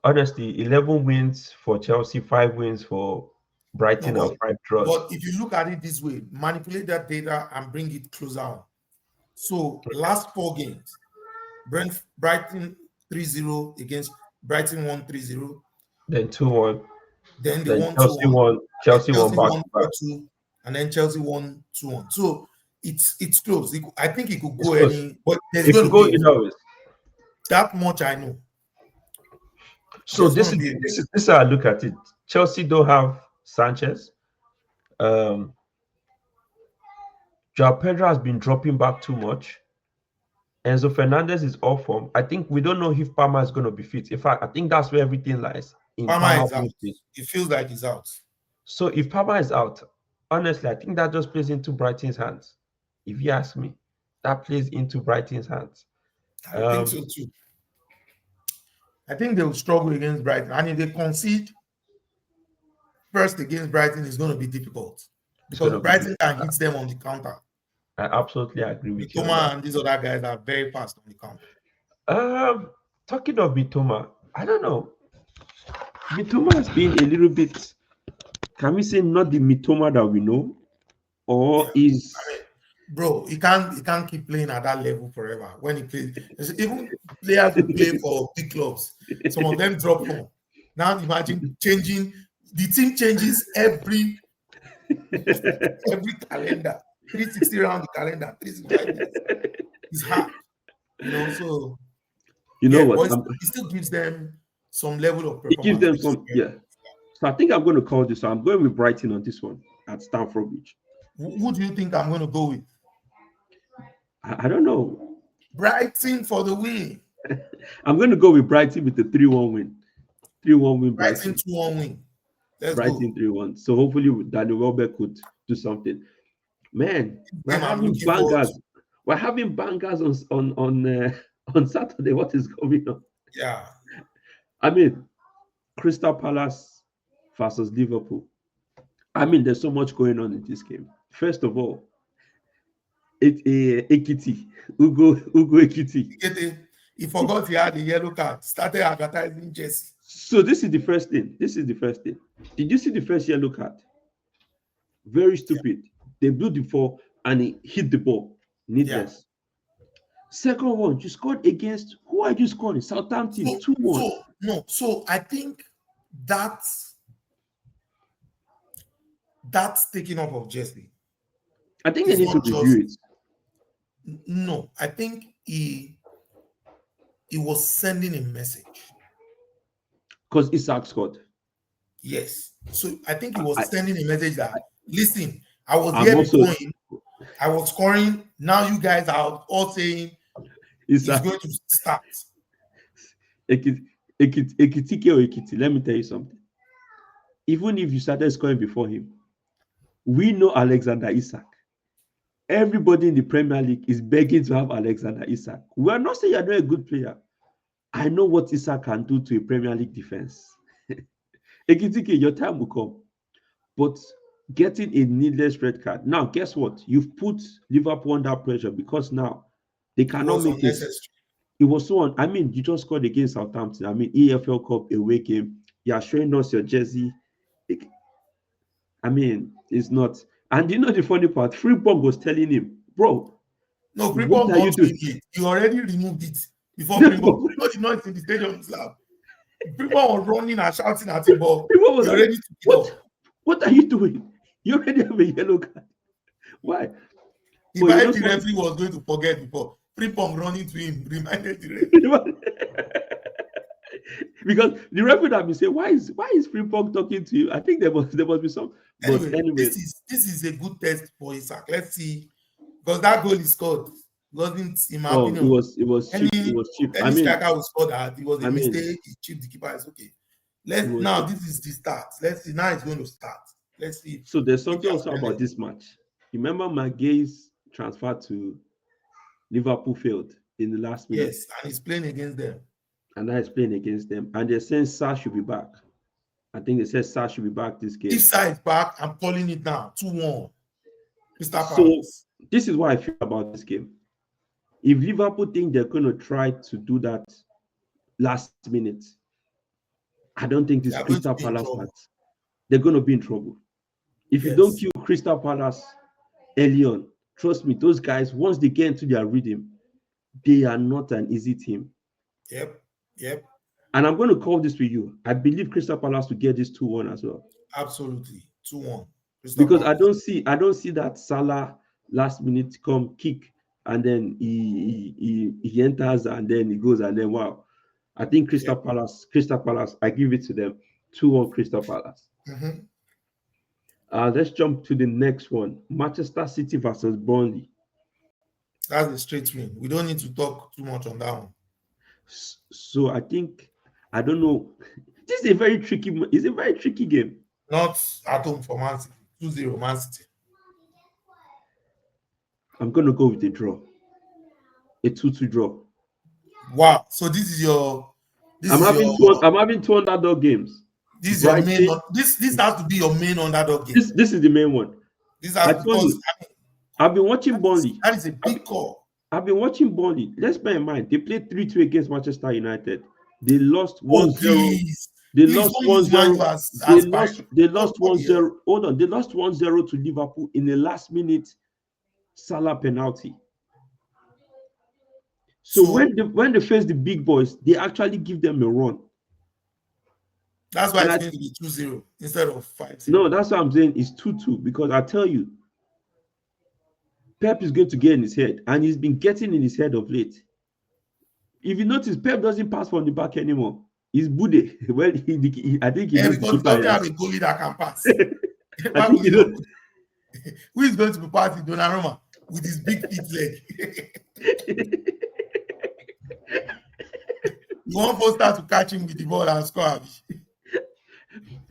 honestly 11 wins for Chelsea, 5 wins for No, Brighton, and 5 draws. but if you look at it this way, manipulate that data and bring it closer on. So last 4 games, Brighton 3-0 against Brighton 1-3-0. Then 2-1. Then they Then won Chelsea 2-1. won. Then Chelsea won Chelsea back won to back. 4-2. And then Chelsea won 2-1. So it's close. I think it could It's go close. any, but there's It going could to go be a either way. that much I know. So There's this going to is be a this is this is how I look at it. Chelsea don't have Sanchez. Um, João Pedro has been dropping back too much. Enzo Fernandez is off form. I think we don't know if Palmer is going to be fit. In fact, I think that's where everything lies in Palmer Palmer is out. being fit. It feels like he's out. So if Palmer is out, honestly, I think that just plays into Brighton's hands. If you ask me, that plays into Brighton's hands. I think so too. I think they will struggle against Brighton. And if they concede first against Brighton, it's going to be difficult It's going because to be Brighton can difficult. hit them on the counter. I absolutely agree with you on Mitoma that. and these other guys are very fast on the counter. Talking of Mitoma, I don't know. Mitoma has been a little bit, can we say, not the Mitoma that we know, or Yeah. is I mean, bro, he can't keep playing at that level forever. When he plays, even players who play for big clubs, some of them drop home. Now imagine changing the team changes every calendar, 360 round the calendar, 365 days. It's hard, So you know yeah, what? but it still gives them some level of It gives performance. them some, yeah. So I think I'm going to call this. So I'm going with Brighton on this one at Stamford Bridge. Who do you think I'm going to go with? I don't know. Brighton for the win. I'm going to go with Brighton with the 3-1 win. 3-1 win Brighton Brighton. 2-1 win. Let's Brighton go. 3-1. So hopefully Daniel Welbeck could do something. Man, we're having bangers. We're having bangers on Saturday. What is going on? Yeah. I mean, Crystal Palace versus Liverpool. I mean, there's so much going on in this game. First of all, Ekiti, Ugo Ekiti. He forgot he had a yellow card. Started advertising Jesse. So this is the first thing. Did you see the first yellow card? Very stupid. Yeah. They blew the ball and he hit the ball. Needless. Yeah. Second one, you scored against who are you scoring? Southampton 2-1. So I think that's taking off of Jesse. I think they It's need to not just review it no. I think he was sending a message. because Isaac scored. Yes. So I think he I, was sending a message I, that listen, I was I'm here also before him, I was scoring. Now you guys are all saying he's Isaac going to start. Ekitike or Ekiti. Let me tell you something. Even if you started scoring before him, we know Alexander Isak. Everybody in the Premier League is begging to have Alexander Isak. We are not saying you're not a good player. I know what Isak can do to a Premier League defense. Ekitike, your time will come. But getting a needless red card. Now, guess what? You've put Liverpool under pressure because now they It cannot was make it. unnecessary. It was so on. I mean, you just scored against Southampton. I mean, EFL Cup away game. You are showing us your jersey. I mean, it's not. And you know the funny part? Freeport was telling him, bro, No, what Frimpong are got you to doing? it. You already removed it before Frimpong. Frimpong did not in the stadium slab. Frimpong was running and shouting at him, but Freeport he was like, already took it off. what are you doing? You already have a yellow card. Why? If But you I know, the referee was going to forget before, Frimpong running to him reminded the ref. because the referee have been saying, why is Freeport talking to you? I think there must be some. But Anyway, anyway, this is a good test for Isaac. Let's see, because that goal he scored wasn't, in my oh, it opinion, was it was cheap. It any was cheap. any striker will score that. It was a I mean, mistake. He chipped the keeper. It's okay. it Let's was now. cheap. This is the start. Let's see. Now it's going to start. Let's see So there's if he something has also about blended. this match. Remember, my gaze transfer to Liverpool failed in the last minute, Yes, and he's playing against them. and now he's playing against them. And they're saying Sa should be back. I think they said Sa should be back this If game. side back, I'm calling it now. 2-1. Crystal So Palace. this is what I feel about this game. If Liverpool think they're going to try to do that last minute, I don't think They this are going to Crystal be in Palace trouble. that they're going to be in trouble. If you don't Yes. kill Crystal Palace early on, trust me, those guys, once they get into their rhythm, they are not an easy team. Yep. Yep. And I'm going to call this with you. I believe Crystal Palace will get this 2-1 as well. Absolutely. 2-1. Crystal Because I Palace. don't see that Salah last minute come kick and then he enters and then he goes and then wow. I think Yep. Crystal Palace, I give it to them. 2-1 Crystal Palace. Mm-hmm. Let's jump to the next one. Manchester City versus Burnley. That's a straight win. We don't need to talk too much on that one. So I think I don't know. This is a very tricky. It's a very tricky game. Not at home for Man City. 2-0 Man City. I'm gonna go with a draw. A 2-2 draw. Wow. So this is your this I'm is having your two. I'm having two underdog games. this is your main Brighton. this has to be your main underdog game. This is the main one. This I has told because you. I've been watching Burnley. that is a I've, big call. I've been watching Burnley. Let's bear in mind they played 3-2 against Manchester United. They lost Oh 1-0. please. They Please lost don't use Man 1-0. U as They parity. lost. They What, lost what one the hell? zero. Hold on. They lost 1-0 to Liverpool in the last minute Salah penalty. So So when they face the big boys, they actually give them a run. that's why And it's I going to be 2-0 instead of 5-0. no, that's what I'm saying. It's 2-2 because I tell you, Pep is going to get in his head, and he's been getting in his head of late. If you notice, Pep doesn't pass from the back anymore. He's Bude. Well, I think he Yeah, knows the because he keeper doesn't have is. a goalie that can pass. I Why think will he he not knows. put who is going to be passing Donnarumma with his big feet leg? You want Foster to catch him with the ball and score.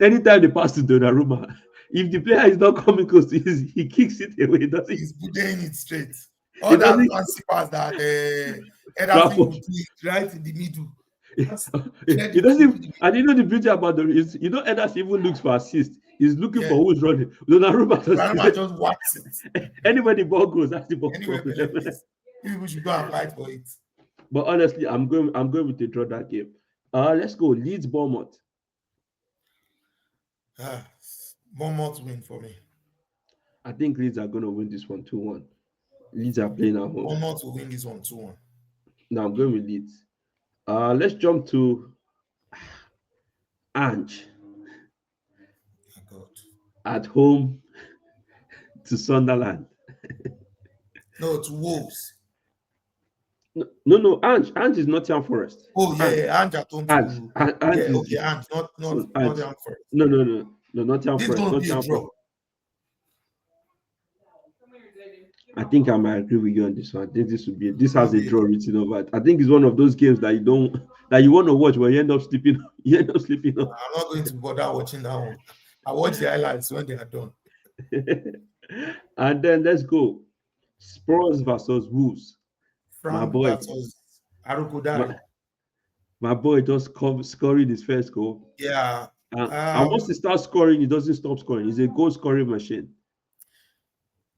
Anytime they pass to Donnarumma, if the player is not coming close to his, he kicks it away. Doesn't He's putting it straight. he? All that Doesn't fancy pass that Ederson Rashford. would do it right in the middle. Just clear He the field to doesn't. the I didn't know the beauty about the is Ederson even looks for assist. He's looking yeah. for who's running. Donnarumma Donnarumma just just whacks it. anywhere the ball goes, that's the ball Anywhere goes. benefits. People should go and fight for it. But honestly, I'm going with the draw that game. Let's go. Leeds Bournemouth. Ah, Bournemouth win for me. I think Leeds are gonna win this one 2-1. Leeds are playing at home. Bournemouth will win this one 2-1. Now I'm going with Leeds. Let's jump to Ange My God. at home to Sunderland. No, to Wolves. No. Ange is Nottingham Forest. Oh yeah, Ange, yeah. Ange at home Ange, to Ange yeah. is Okay, Ange, not Ange. the first. No. Nottingham This is Forest. going to be a Nottingham Forest. draw. I think I might agree with you on this one. I think this It's going has to a be a draw draw. written over it. I think it's one of those games that you want to watch, but you end up sleeping. You end up sleeping on. I'm not going to bother watching that one. I watch the highlights when they are done. And then let's go. Spurs versus Wolves. My Frank boy, versus my, Arukodare. my boy just scoring his first goal. Yeah. And once he starts scoring, he doesn't stop scoring. He's a goal scoring machine.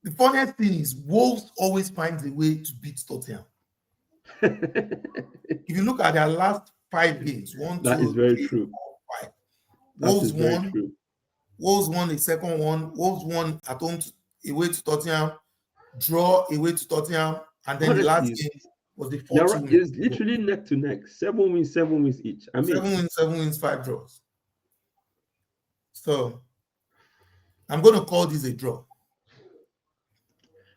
The funniest thing is Wolves always finds a way to beat Tottenham. If you look at their last 5 games, one, That is two, very three, true. 4, 5. That is Wolves very won. true. Wolves won the second one. Wolves won at home away to Tottenham, draw away to Tottenham, and then the last Honestly, game was the you're 4-2 right. win. It's literally neck to neck. 7 wins each. I mean, 7 wins, 5 draws. So I'm going to call this a draw.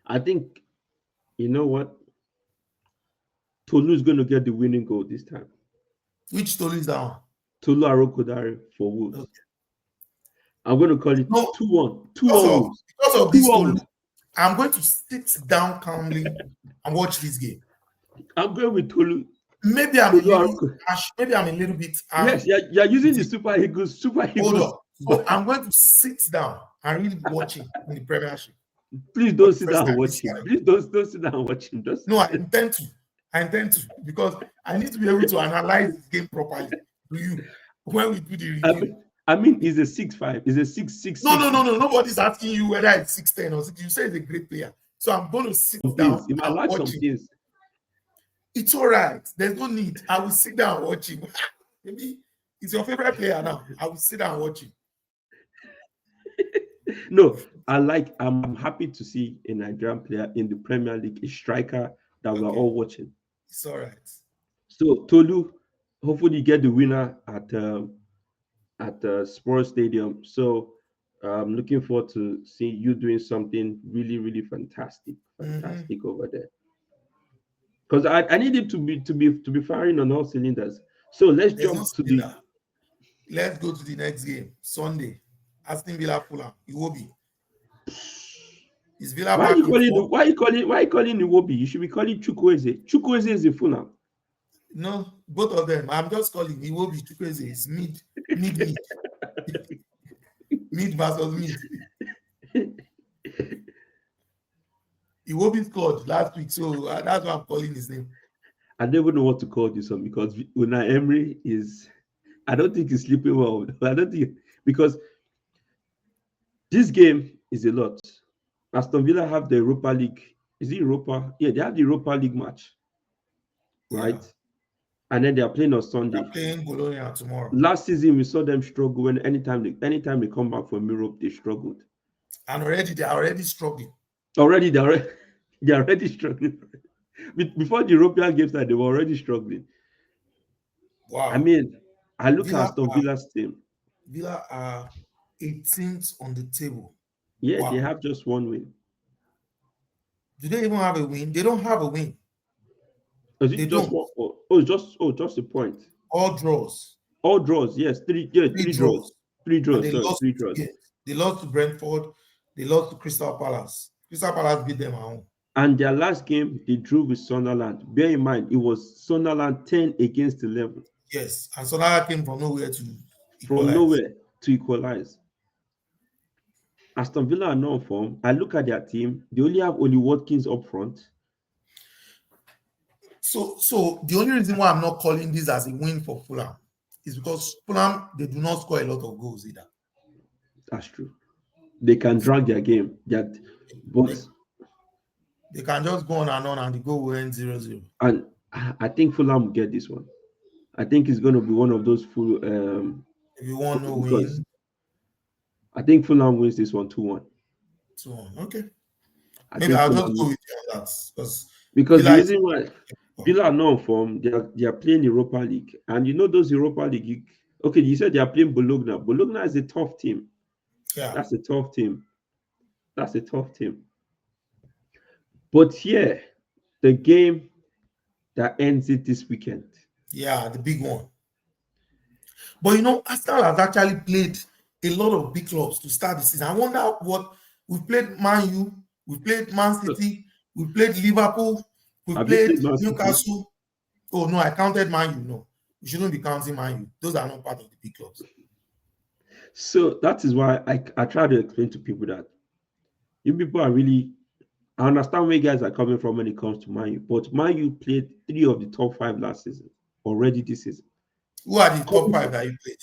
I think, you know what? Tolu's going to get the winning goal this time. Which Tolu is that one? Tolu Arokodare for Wolves. Okay. I'm going to call it No, 2-1. 2-1 Wolves. because of this 2-1 Tolu, Wolves. I'm going to sit down calmly and watch this game. I'm going with Tolu. Maybe I'm a Tolu little Aroko. harsh. Maybe I'm a little bit Yes, you're using the Super Eagles. Hold on. So I'm going to sit down and really watch it in the Premiership. Please For don't the sit first down and time watch this him. year. Please don't sit down and watch him. Just No, I intend to. Because I need to be able to analyze this game properly. Do you when we do the review? I mean, it's a 6-5. It's a 6-6. No. Nobody's asking you whether it's 6-10 or 6. You say it's a great player. So I'm going to sit down He might and lack some watch him. things. It's all right. There's no need. I will sit down and watch him. Maybe he's your favorite player now. I will sit down and watch him. No, I'm happy to see a Nigerian player in the Premier League, a striker that we're all watching. It's all right. So Tolu, hopefully you get the winner at the Sports Stadium. So I'm looking forward to seeing you doing something really, really fantastic over there. Because I need him to be firing on all cylinders. So let's jump to the. Let's go to the next game. Sunday. Aston Villa Fulham. Iwobi. Is Villa Why back are you calling? in form? Why are you calling Iwobi? You should be calling Chukwueze. Chukwueze is a Fulham. No, both of them. I'm just calling Iwobi. Chukwueze is mid. Mid versus mid. Iwobi scored last week, so that's why I'm calling his name. I don't even know what to call this one because Unai Emery is. I don't think he's sleeping well. I don't think because this game is a lot. Aston Villa have the Europa League. Is it Europa? Yeah, they have the Europa League match, right? Yeah. And then they are playing on Sunday. They're playing Bologna tomorrow. Last season, we saw them struggle when anytime they come back from Europe, they struggled. And they're already struggling. They're already struggling. Before the European games, they were already struggling. Wow. I mean, I look at Aston Villa's team. Villa are 18th on the table. Yeah, They have just one win. Do they even have a win? They don't have a win. Is it just one? Just a point. All draws. All draws, yes. Three draws. Three draws. They lost to Brentford. They lost to Crystal Palace. Crystal Palace beat them at home. And their last game, they drew with Sunderland. Bear in mind, it was Sunderland 10 against 11. Yes, and Sunderland came from nowhere to equalize. Aston Villa are not on form. I look at their team. They only have Oli Watkins up front. So the only reason why I'm not calling this as a win for Fulham is because Fulham, they do not score a lot of goals either. That's true. They can drag their game. They can just go on and the goal will end 0-0. And I think Fulham will get this one. I think it's going to be one of those full. If you want to win, I think Fulham wins this one 2-1. 2-1. Okay. Maybe I'll just go with you on that because the reason why Villa are not on form, they are playing Europa League, and you know those Europa League. Okay, you said they are playing Bologna. Bologna is a tough team. Yeah, that's a tough team. But here, the game that ends it this weekend. Yeah, the big one. But you know, Arsenal has actually played a lot of big clubs to start the season. I wonder what we've played. Man U, we played Man City, we played Liverpool, we Have you played played Man City? Newcastle. Oh no, I counted Man U. No, we shouldn't be counting Man U. Those are not part of the big clubs. So that is why I try to explain to people that you people are really. I understand where you guys are coming from when it comes to Man U, but Man U played 3 of the top 5 last season already this season. Who are the top five that you played?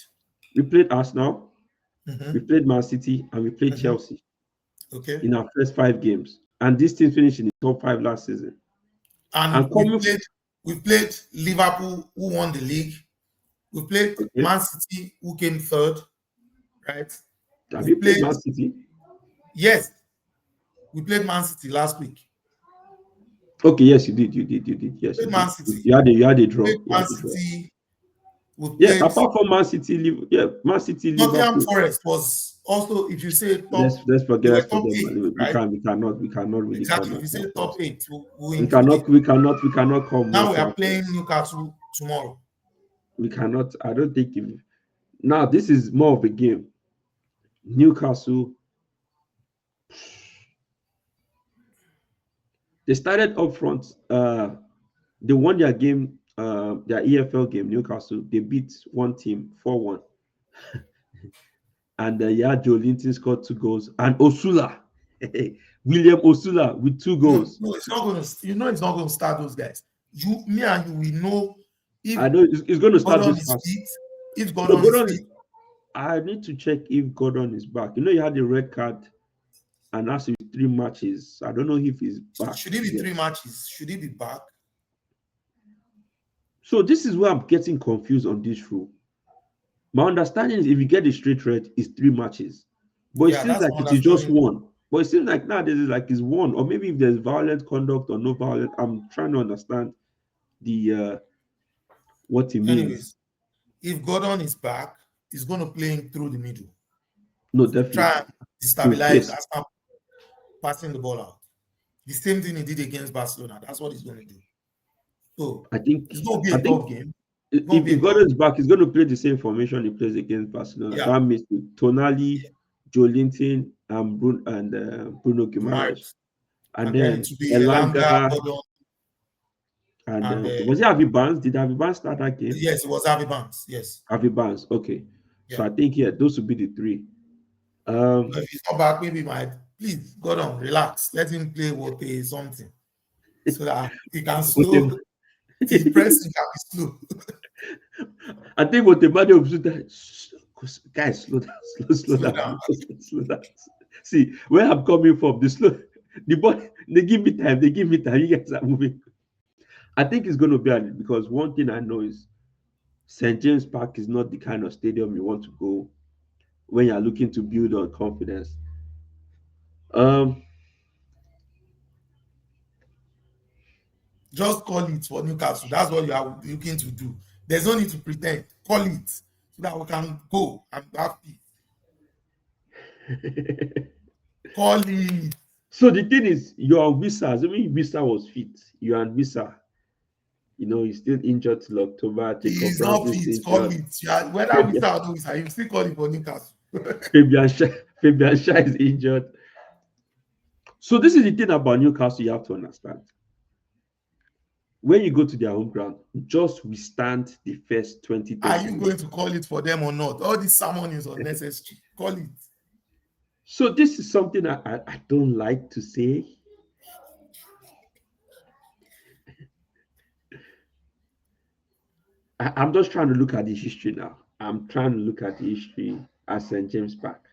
We played Arsenal, we Mm-hmm. played Man City, and we played Mm-hmm. Chelsea Okay. in our first 5 games. And this team finished in the top 5 last season. And And coming from, we played Liverpool, who won the league. We played okay, Man City, who came third, right? have We you played played, Man City? yes, we played Man City last week. Okay, yes, you did, you did, yes, We you played did. Man City. You had a We draw, played you Man had a draw. City. We Yes, played apart from Man City, yeah, Man City, Nottingham Liverpool. Forest was also, if you say top, Let's they forget, were let's top forget. eight, We right? can, we cannot really call Exactly. If you say Nottingham top Forest. eight, we include it. We cannot call Now we are Nottingham playing Forest. Newcastle tomorrow. We cannot. I don't think. Now this is more of a game. Newcastle. They started up front. They won their game. Their EFL game. Newcastle. They beat one team 4-1, and yeah, Joe Linton scored 2 goals, and Osula, William Osula with two No, goals. no, it's not going to. You know, it's not going to start those guys. Me, and you, we know if I know it's going to start Gordon this is fast. fit. If No, Gordon is Gordon. fit, I need to check if Gordon is back. You know, he had a red card and that's with 3 matches. I don't know if he's back should it be yet. 3 matches? Should he be back? So this is where I'm getting confused on this rule. My understanding is if you get a straight red, it's 3 matches. But it Yeah, seems that's like my it is just understanding. one. But it seems like nowadays it's like it's one, or maybe if there's violent conduct or no violent. I'm trying to understand the what it means. Anyways, if Gordon is back, he's going to play him through the middle No, to try definitely. and He will destabilize press. and start passing the ball out. The same thing he did against Barcelona. That's what he's going to do. So I think it's going to be I a think tough game. It's going to be if a tough Gordon is game. back, he's going to play the same formation he plays against Barcelona. Yeah, That means with Tonali, Joe Linton, and Bruno Guimaraes. Guimaraes. And And then then to be Elanga, Elanga Gordon, and and was it Avi Barnes? Did Avi Barnes start that game? yes, it was Harvey Barnes. Yes. Avi Barnes. Okay. So Yeah. I think yeah, those would be the three. But if he's not back, maybe my please Gordon, relax. Let him play what is something so that he can With slow him, the pressing can be slow. I think what the matter of that, guys, slow down, slow Slow down. down, slow down. See where I'm coming from. The ball, they give me time. They give me time. You guys are moving. I think it's going to be because one thing I know is St. James Park is not the kind of stadium you want to go when you're looking to build on confidence. Um, Just call it for Newcastle. That's what you are looking to do. There's no need to pretend. Call it so that we can go and have peace. Call it. so the thing is, you're on visa. Assuming visa was fit, you're on visa. You know, he's still injured till October. He Jacob is not Ramsey is fit. Call injured. it. Yeah, whether Fabian, visa or no visa, you still call it for Newcastle. Fabian Shah is injured. So this is the thing about Newcastle you have to understand. When you go to their home ground, just withstand the first 20, Are 30 you going minutes. to call it for them or not? All this sermon is unnecessary. Call it. So this is something I don't like to say. I'm just trying to look at the history now. I'm trying to look at the history at St. James Park.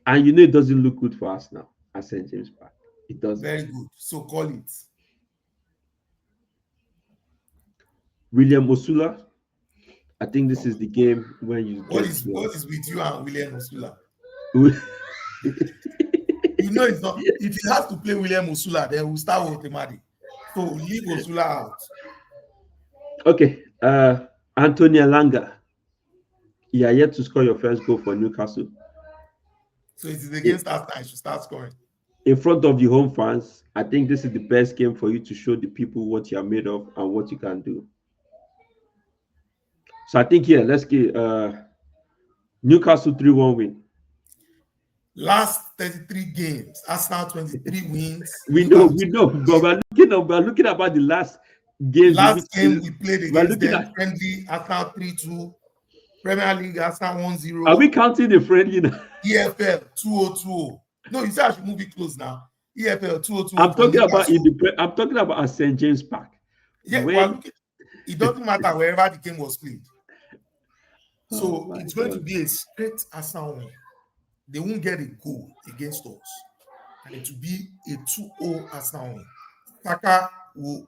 And you know it doesn't look good for us now at St. James Park. It doesn't. Very good. So call it. William Osula, I think this is the game when you What get is your with you and William Osula? you You know it's not. If he has to play William Osula, then we'll start with Temadi. So leave Osula out. okay. Antonio Langa. You are yet to score your first goal for Newcastle. So it is It, against Arsenal. I should start scoring. in front of the home fans, I think this is the best game for you to show the people what you are made of and what you can do. So I think let's get Newcastle 3-1 win. Last 33 games, Arsenal 23 wins. We know, but we're looking about the last games in which Last game we played we're against looking them, at. friendly, Arsenal 3-2. Premier League, Arsenal 1-0. Are we counting the friendly now? EFL 2-0-2-0. No, you say I should move it close now. EFL 2-0-2-0. I'm talking about at St. James Park. Yeah, When... well, look, it doesn't matter wherever the game was played. So Oh it's going to God. be a straight Arsenal win. They won't get a goal against us. And it will be a 2-0 Arsenal win. Saka will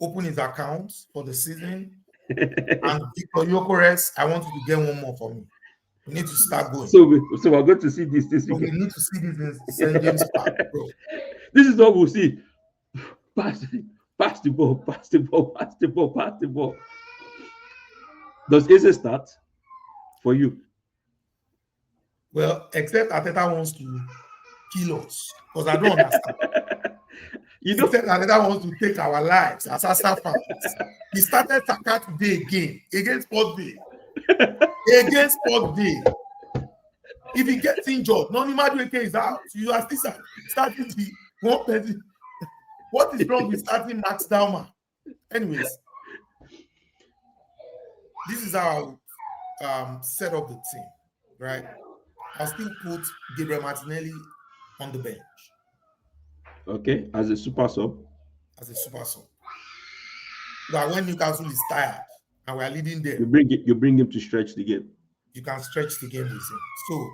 open his account for the season. And Victor Gyökeres, I want you to get one more for me. We need to start going. So we're going to see this So we weekend. need to see this in St. James Park, bro. This is what we'll see. Pass the ball. Does Eze start for you? Well, except Arteta wants to kill us. Because I don't understand. Except Arteta wants to take our lives as Arsenal fans. He started Saka today again against Port Vale. Against Port Vale. If he gets injured, Noni Madueke is out. You are still starting the one person. What is wrong with starting Max Dalma? Anyways, this is how I set up the team, right? I'll still put Gabriel Martinelli on the bench. Okay, as a super sub. As a super sub. That when Newcastle is tired and we are leading them, you bring him to stretch the game. You can stretch the game with him. So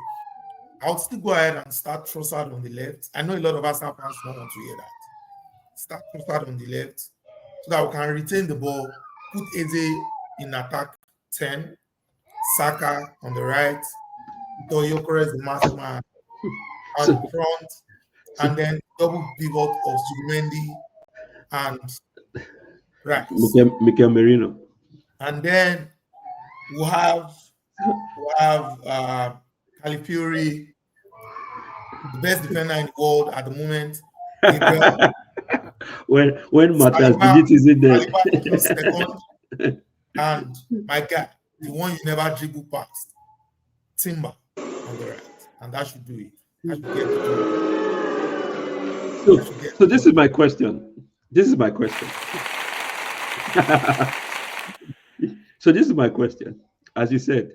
I'll still go ahead and start Trossard on the left. I know a lot of Arsenal fans don't want to hear that. Start Trossard on the left so that we can retain the ball, put Eze in attack 10, Saka on the right, Gyökeres the master man at the front, and then double pivot of Zubimendi and Rice. Mikel Merino. And then we'll have Calafiori, the best defender in the world at the moment. when Matthias Delite is in there. Second. And my guy, the one you never dribble past, Timber on the right. And that should do it. That should get the job. So this is my question. So this is my question. As you said.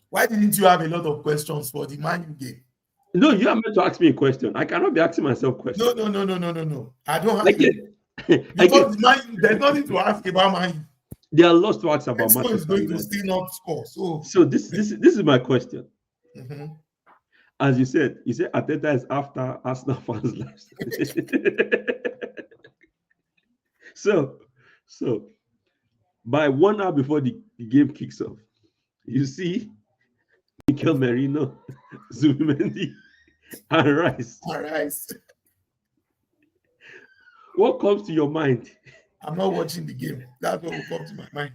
Why didn't you have a lot of questions for the Man U game? No, you are meant to ask me a question. I cannot be asking myself questions. No. I don't have because there's nothing to ask about Man U. There are lots to ask about Manchester is going to still not score. So this is my question. Mm-hmm. As you said Arteta is after Arsenal fans' lives. So by 1 hour before the game kicks off, you see Mikel Merino, Zubimendi, and Rice. What comes to your mind? I'm not watching the game. That's what will come to my mind.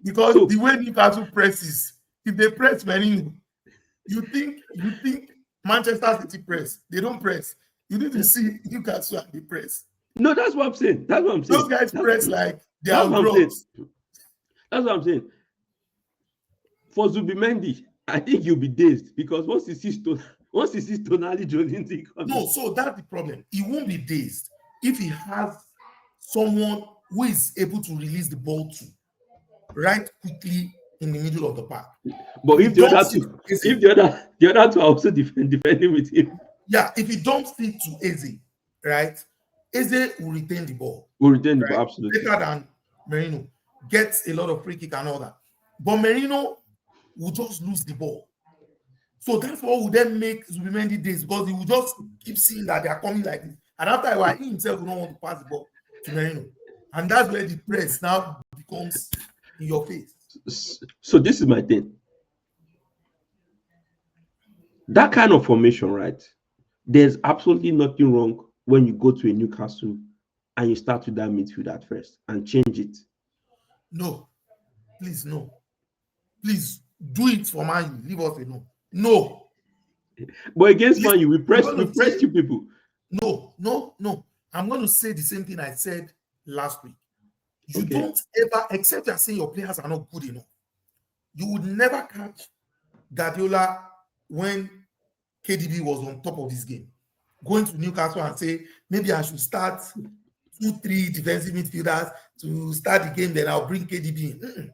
Because the way Newcastle presses, if they press Merino, you think Manchester City press. They don't press. You need to see Newcastle and they press. No, that's what I'm saying. Those guys press like they are drugs. That's what I'm saying. For Zubimendi, I think you'll be dazed because once he sees Tonali Jolinton coming. No, so that's the problem. He won't be dazed if he has someone who is able to release the ball to right quickly in the middle of the park. But if the other two are also defending with him. Yeah, if he dumps it to Eze, right? Eze will retain the ball. Absolutely. Better than Merino. Gets a lot of free kick and all that. But Merino will just lose the ball. So that's what will then make Zubimendi days because he will just keep seeing that they are coming like this. And after a while, he himself will not want to pass the ball to Merino. And that's where the press now becomes in your face. So this is my thing. That kind of formation, right? There's absolutely nothing wrong when you go to a Newcastle and you start with that midfield at first and change it. No. Please, no. Please do it for Man U. Leave us alone. No. But against Listen, Man U, we pressed say, you people. No. I'm going to say the same thing I said last week. You Okay. don't ever, except you're saying your players are not good enough, you would never catch Guardiola when KDB was on top of his game, going to Newcastle and say, maybe I should start 2-3 defensive midfielders to start the game, then I'll bring KDB in.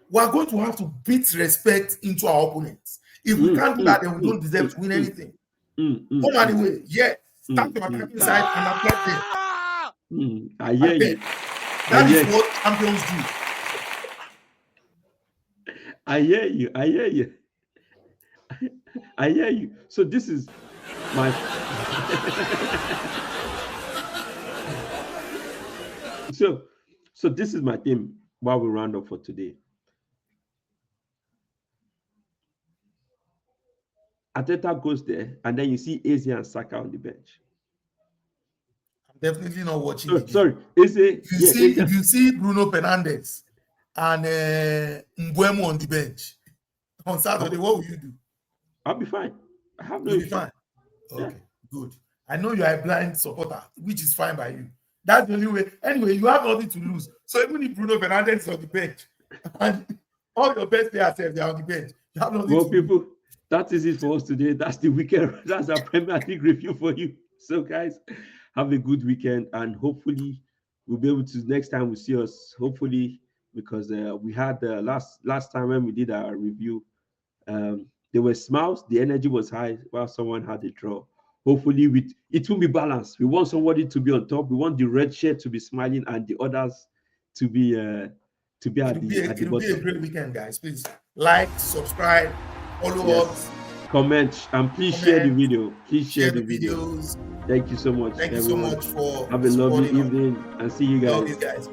We are going to have to beat respect into our opponents. If we can't do that, then we don't deserve to win anything. Come on, anyway, yeah, start your attacking side and attack them. I hear you. That is what champions do. I hear you. So this is my so this is my theme while we round up for today. Arteta goes there, and then you see Eze and Saka on the bench. I'm definitely not watching. Sorry, Eze. If you see Bruno Fernandes and Mbeumo on the bench on Saturday, what will you do? I'll be fine. I have no issue. You'll be fine. Okay, good. I know you are a blind supporter, which is fine by you. That's the only way. Anyway, you have nothing to lose. So even if Bruno Fernandes is on the bench and all your best players they are on the bench, you have nothing to lose. That is it for us today. That's the weekend. That's our Premier League review for you. So, guys, have a good weekend, and hopefully we'll be able to next time we see us. Hopefully, because we had the last time when we did our review, there were smiles, the energy was high while someone had a draw. Hopefully, it will be balanced. We want somebody to be on top. We want the red shirt to be smiling and the others to be at the bottom. It will be a great weekend, guys. Please like, subscribe, follow us, comment, and please share the video. Please share the videos. Thank you so much. Thank you so much for have a lovely evening and see you guys. Love you guys.